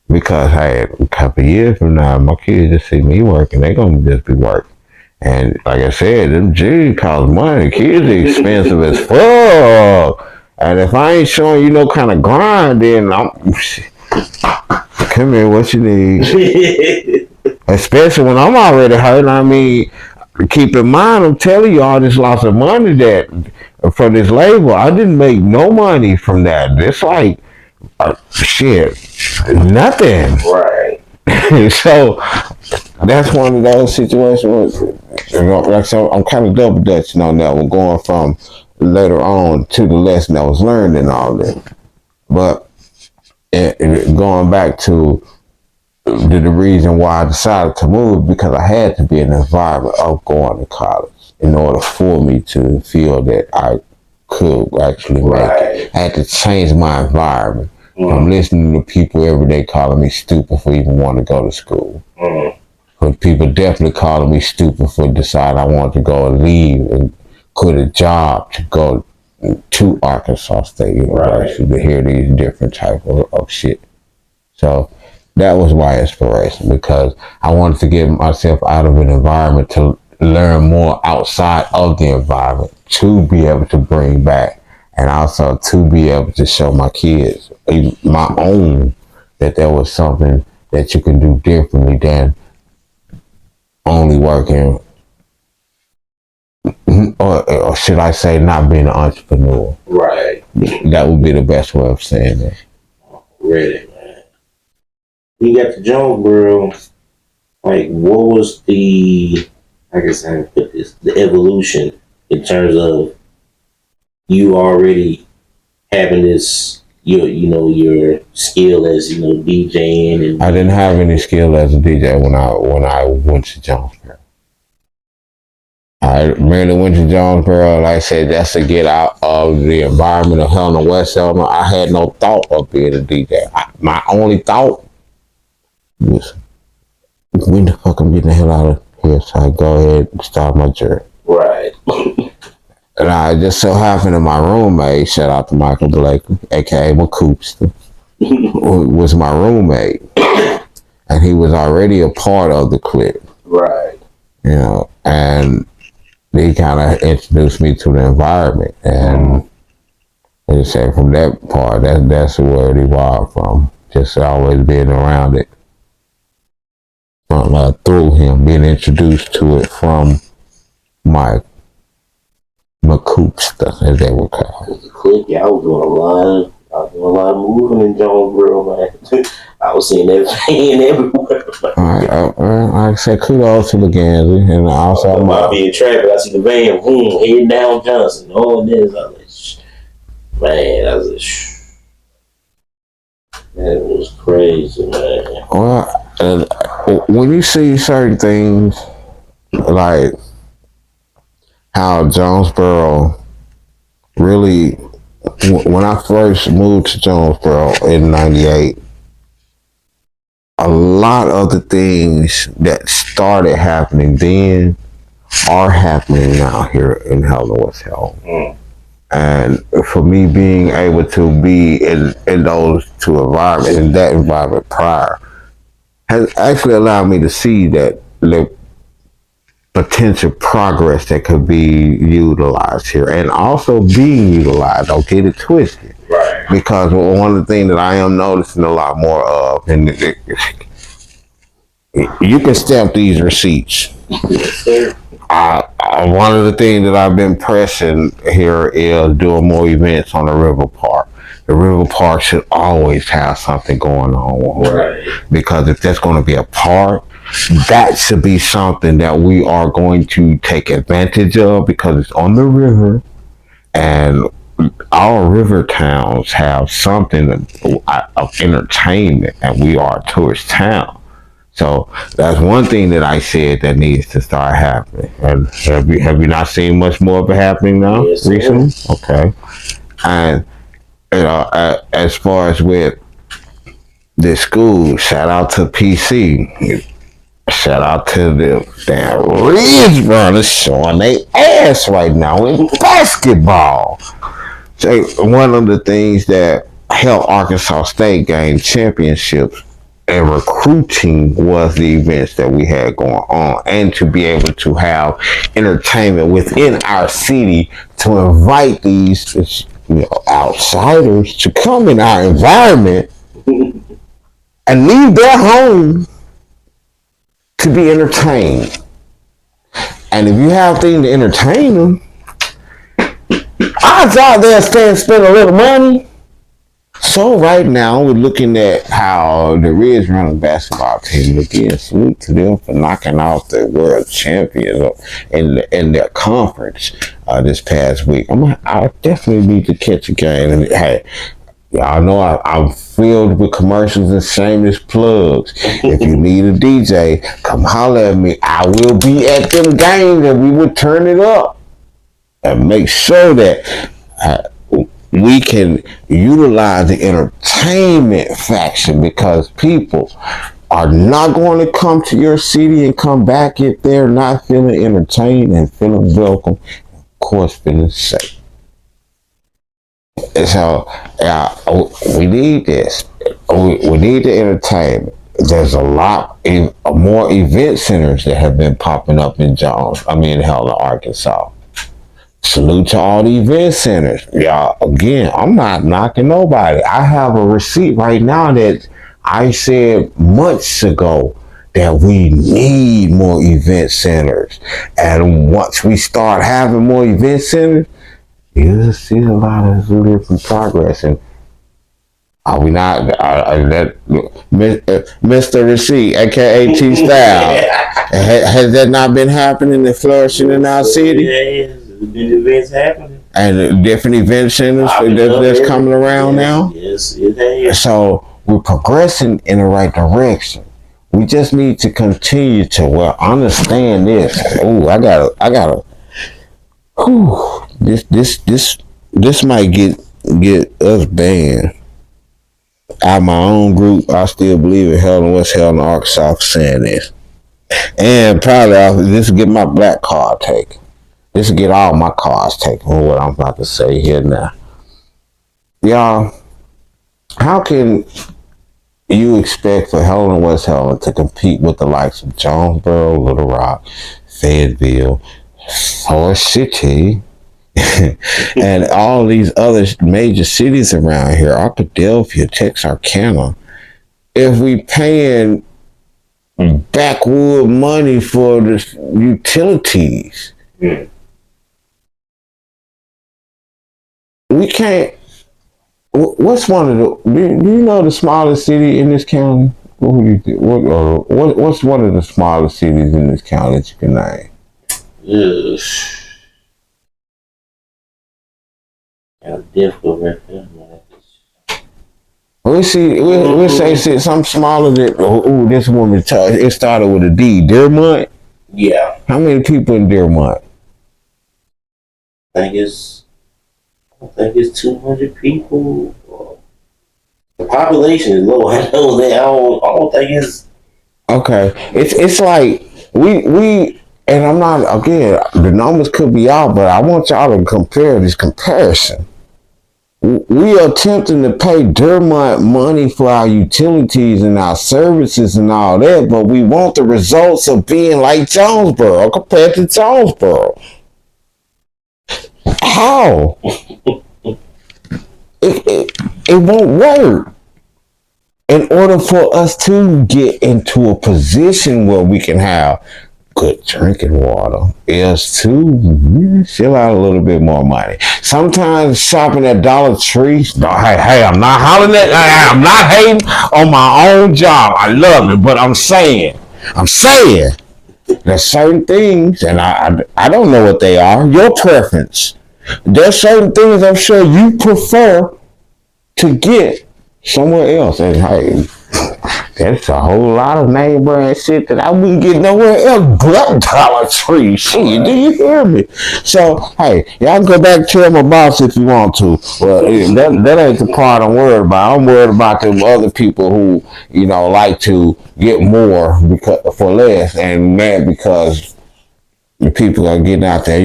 Because, hey, a couple of years from now, my kids just see me working, they're going to just be working. And like I said, them G's cost money. Kids are expensive as fuck. And if I ain't showing you no kind of grind, then come here, what you need? Especially when I'm already hurt. I mean, keep in mind, I'm telling you all this lots of money that from this label, I didn't make no money from that. It's like, shit, nothing. Right. So that's one of those situations. Like, so I'm kind of double dutching on that one, going from later on to the lesson I was learned and all that. But going back to the reason why I decided to move, because I had to be in an environment of going to college in order for me to feel that I could actually make it. I had to change my environment. I'm listening to people every day calling me stupid for even wanting to go to school. But people definitely calling me stupid for deciding I want to go and leave and quit a job to go to Arkansas State University to hear these different type of shit. So that was my inspiration, because I wanted to get myself out of an environment to learn more outside of the environment to be able to bring back, and also to be able to show my kids, my own, that there was something that you can do differently than only working, or should I say not being an entrepreneur. Right. That would be the best way of saying that. Really, man. You got the Jonesboro, like, what was the, I guess I can put this, the evolution in terms of you already having this, your skill as, DJing, and I didn't have any skill as a DJ when I went to Jonesboro. I merely went to Jonesboro, like I said, just to get out of the environment of Helena, West Helena. I had no thought of being a DJ. My only thought was, when the fuck I'm getting the hell out of here, so I go ahead and start my journey. Right. And I just so happened that my roommate, shout out to Michael Blake, aka McCoopster, was my roommate. And he was already a part of the clique. Right. And he kind of introduced me to the environment. And like I said, from that part, that's where it evolved from. Just always being around it. Through him, being introduced to it from my McCoopster, as they would call it. Yeah, I was doing a lot of moving in Jonesboro, man. I was seeing that van everywhere. Like I said, kudos to Leganzi, and also I might be in traffic. I see the van, boom, heading down Johnson. Oh, and this, I was like, man, I was like, that was crazy, man. Well, when you see certain things like how Jonesboro really, when I first moved to Jonesboro in '98, a lot of the things that started happening then are happening now here in Helena, West Helena. And for me being able to be in those two environments, in that environment prior, has actually allowed me to see that the potential progress that could be utilized here and also being utilized. Don't get it twisted. Right. Because one of the things that I am noticing a lot more of, and you can stamp these receipts. Yes, sir. One of the things that I've been pressing here is doing more events on the river park. The river park should always have something going on. Right. Because if that's going to be a park, that should be something that we are going to take advantage of because it's on the river, and our river towns have something of entertainment, and we are a tourist town. So that's one thing that I said that needs to start happening. And have you not seen much more of it happening now? Yes, recently? Okay. And as far as with the school, shout out to PC. Shout out to the damn Ridge Runners showing their ass right now in basketball. So one of the things that helped Arkansas State gain championships and recruiting was the events that we had going on, and to be able to have entertainment within our city to invite these outsiders to come in our environment and leave their home to be entertained. And if you have things to entertain them, odds are they'll spend a little money. So right now we're looking at how the Ridge Runner basketball team, again, salute to them for knocking off the world champions in their conference this past week. I definitely need to catch a game. And hey, y'all know I'm filled with commercials and shameless plugs. If you need a DJ, come holler at me. I will be at them games and we will turn it up and make sure that we can utilize the entertainment faction, because people are not going to come to your city and come back if they're not feeling entertained and feeling welcome, of course feeling safe. And so we need this. We need the entertainment. There's a lot more event centers that have been popping up in Helena, Arkansas. Salute to all the event centers. Y'all, again, I'm not knocking nobody. I have a receipt right now that I said months ago that we need more event centers. And once we start having more event centers, you'll see a lot of different progress. And are we not? Mr. Receipt, aka T Style, has that not been happening and flourishing in our city? Yeah. Events happening. And different event centers that's coming around now. Yes, it has. So we're progressing in the right direction. We just need to continue to understand this. Oh, I gotta. This might get us banned. Out of my own group, I still believe in hell and West Helena, Arkansas for saying this. And probably this will get my black card taken. This will get all my cards taken for what I'm about to say here now. Y'all, how can you expect for Helena, West Helena to compete with the likes of Jonesboro, Little Rock, Fayetteville, Forest City, and all these other major cities around here, Arkadelphia, Texarkana, if we paying backwood money for the utilities? We can't What's one of the? Do you know the smallest city in this county? What would you think? What's one of the smallest cities in this county that you can name? Yes. Kind of difficult right there. We'll see. We'll say something smaller than. Oh, this woman. It started with a D. Dearmont. Yeah. How many people in Dearmont? I think it's 200 people. The population is low. I know that. I don't think it's Okay. It's like we and I'm not again. The numbers could be out, but I want y'all to compare this comparison. We are attempting to pay Dearmont money for our utilities and our services and all that, but we want the results of being like Jonesboro compared to Jonesboro. How? It won't work. In order for us to get into a position where we can have good drinking water is to chill out a little bit more money. Sometimes shopping at Dollar Tree. No, hey, I'm not hollering at. I'm not hating on my own job. I love it, but I'm saying there's certain things, and I don't know what they are. Your preference. There's certain things I'm sure you prefer to get somewhere else, and hey. That's a whole lot of name brand shit that I wouldn't get nowhere else but Dollar Tree. Shit, do you hear me? So, hey, y'all can go back and tell my boss if you want to. Well, that ain't the part I'm worried about. I'm worried about them other people who, like to get more for less and mad because the people are getting out there.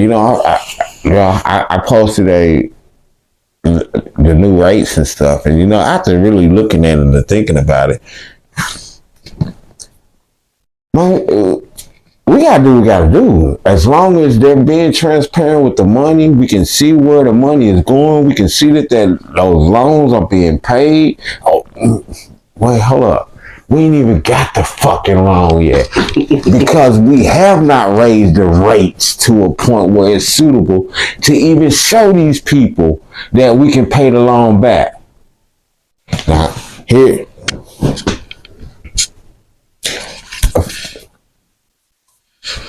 I posted the new rates and stuff, and after really looking at it and thinking about it, we gotta do what we gotta do. As long as they're being transparent with the money, we can see where the money is going. We can see that those loans are being paid. Oh, wait, hold up. We ain't even got the fucking loan yet because we have not raised the rates to a point where it's suitable to even show these people that we can pay the loan back. Now, here.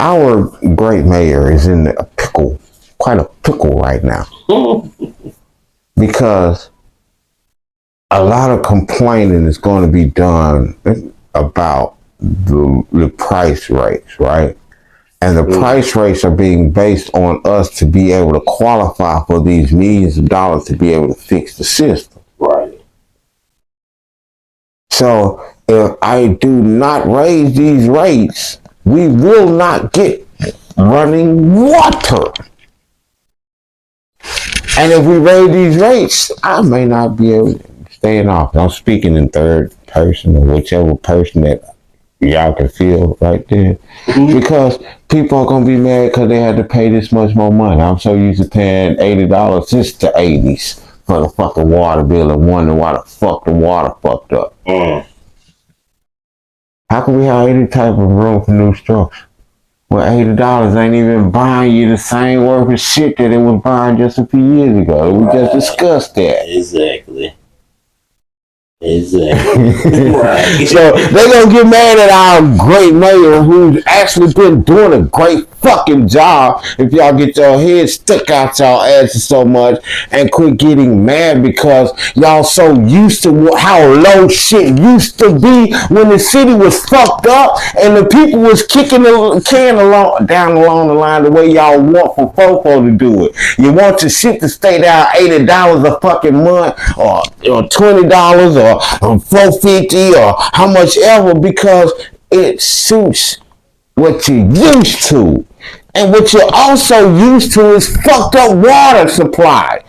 Our great mayor is in a pickle, quite a pickle right now. Because a lot of complaining is going to be done about the price rates, right? And the price rates are being based on us to be able to qualify for these millions of dollars to be able to fix the system. Right. So if I do not raise these rates, we will not get running water. And if we raise these rates, I may not be able to stay in office. I'm speaking in third person or whichever person that y'all can feel right there. Mm-hmm. Because people are going to be mad because they had to pay this much more money. I'm so used to paying $80 since the 80s for the fucking water bill and wondering why the fuck the water fucked up. How can we have any type of room for new strokes? Well, $80 ain't even buying you the same worth of shit that it was buying just a few years ago. We just discussed that. Exactly. Right. So they gonna get mad at our great mayor who's actually been doing a great fucking job if y'all get your head stuck out y'all asses so much and quit getting mad because y'all so used to how low shit used to be when the city was fucked up and the people was kicking the can along the line the way y'all want for Fofo to do it. You want your shit to stay down $80 a fucking month or $20 or $4.50 or how much ever because it suits what you're used to. And what you're also used to is fucked up water supply.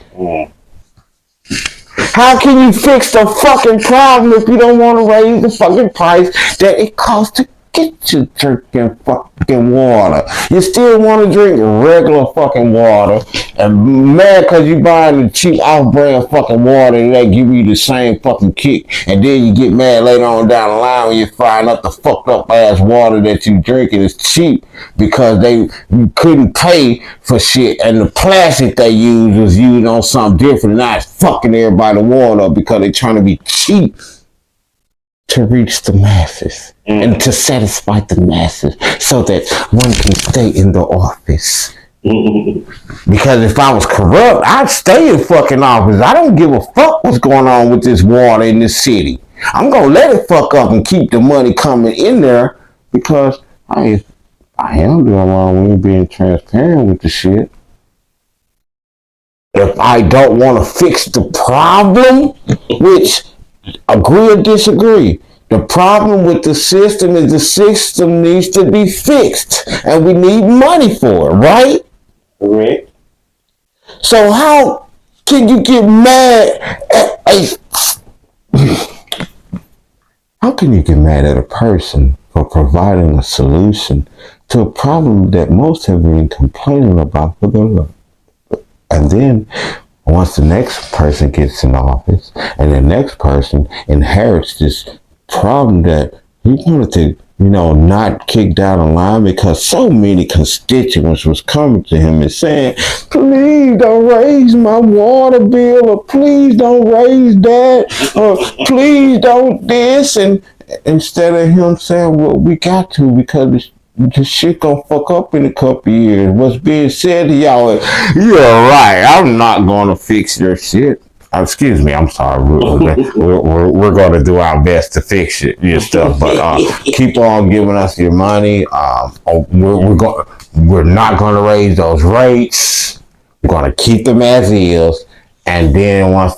How can you fix the fucking problem if you don't want to raise the fucking price that it costs to Get your drinking fucking water. You still want to drink regular fucking water and mad because you buying the cheap off-brand fucking water and they give you the same fucking kick, and then you get mad later on down the line when you find out the fucked up ass water that you drinking is cheap because they couldn't pay for shit and the plastic they used was used on something different. Now it's fucking everybody water up because they trying to be cheap to reach the masses and to satisfy the masses so that one can stay in the office. Because if I was corrupt, I'd stay in fucking office. I don't give a fuck what's going on with this water in this city. I'm gonna let it fuck up and keep the money coming in there because I am doing wrong when being transparent with the shit. If I don't want to fix the problem, which agree or disagree, the problem with the system is the system needs to be fixed and we need money for it, right? Correct. So how can you get mad at how can you get mad at a person for providing a solution to a problem that most have been complaining about for their life? And then once the next person gets in office and the next person inherits this problem that he wanted to, not kick down the line because so many constituents was coming to him and saying, please don't raise my water bill, or please don't raise that, or please don't this. And instead of him saying, well, we got to because this shit gonna fuck up in a couple years. What's being said to y'all is, you're right, I'm not gonna fix your shit. Excuse me, I'm sorry. We're gonna do our best to fix your stuff, but keep on giving us your money. We're not gonna raise those rates. We're gonna keep them as is, and then once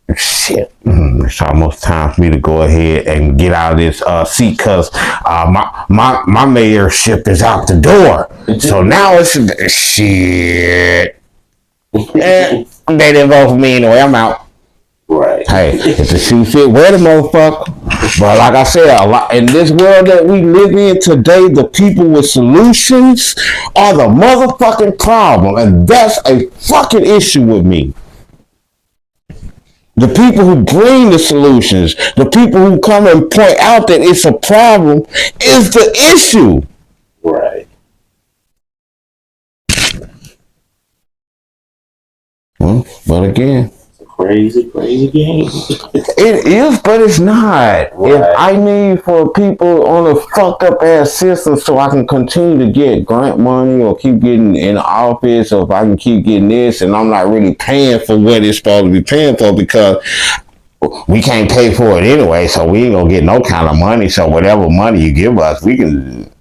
it's almost time for me to go ahead and get out of this seat because my mayorship is out the door. So now it's shit. And they didn't vote for me anyway. I'm out. Right. Hey, if the shoe fit, wear the motherfucker. But like I said, a lot in this world that we live in today, the people with solutions are the motherfucking problem, and that's a fucking issue with me. The people who bring the solutions, the people who come and point out that it's a problem, is the issue. Right. Well, but again, it's a crazy game. It is, but it's not. Right. If I need for people on a fucked up ass system so I can continue to get grant money or keep getting in the office, or if I can keep getting this and I'm not really paying for what it's supposed to be paying for because we can't pay for it anyway, so we ain't gonna get no kind of money. So whatever money you give us, we can.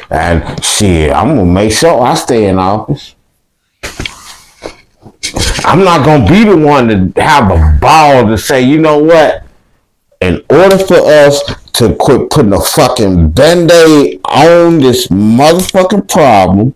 And shit, I'm gonna make sure I stay in office. I'm not going to be the one to have a ball to say, you know what? In order for us to quit putting a fucking Band-Aid on this motherfucking problem,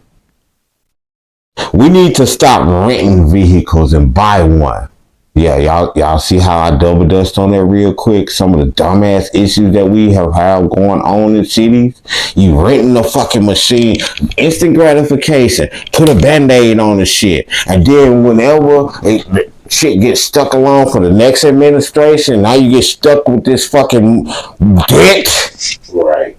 we need to stop renting vehicles and buy one. Yeah, y'all see how I double dust on that real quick? Some of the dumbass issues that we have had going on in cities. You renting a fucking machine, instant gratification, put a Band-Aid on the shit. And then whenever shit gets stuck along for the next administration, now you get stuck with this fucking debt. Right.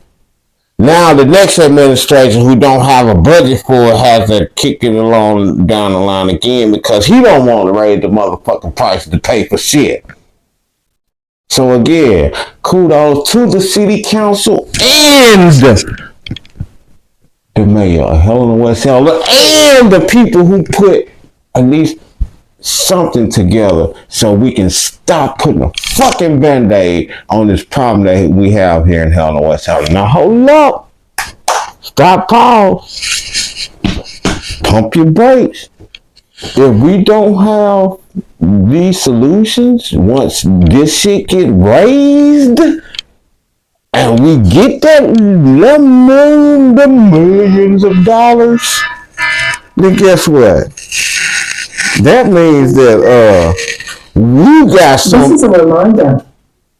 Now the next administration who don't have a budget for it has to kick it along down the line again because he don't want to raise the motherfucking price to pay for shit. So again, kudos to the city council and the mayor of Helena West Helena and the people who put at least something together so we can stop putting a fucking Band-Aid on this problem that we have here in Helena West Helena. Now hold up. Stop, pause. Pump your brakes. If we don't have these solutions, once this shit get raised and we get that millions of dollars, then guess what? That means that we got some. This is a reminder.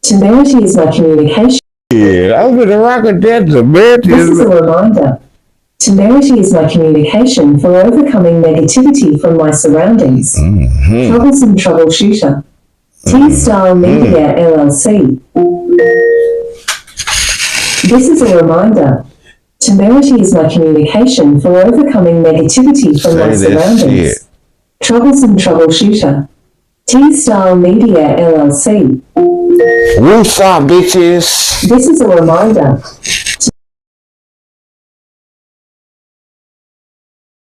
Temerity is my communication. Yeah, I'm gonna rock a dead man. This is a reminder. Temerity is my communication for overcoming negativity from my surroundings. Troublesome troubleshooter. T-Style Media LLC. This is a reminder. Temerity is my communication for overcoming negativity from my surroundings. Troublesome troubleshooter. T-Style Media LLC. What's up, bitches? This is a reminder.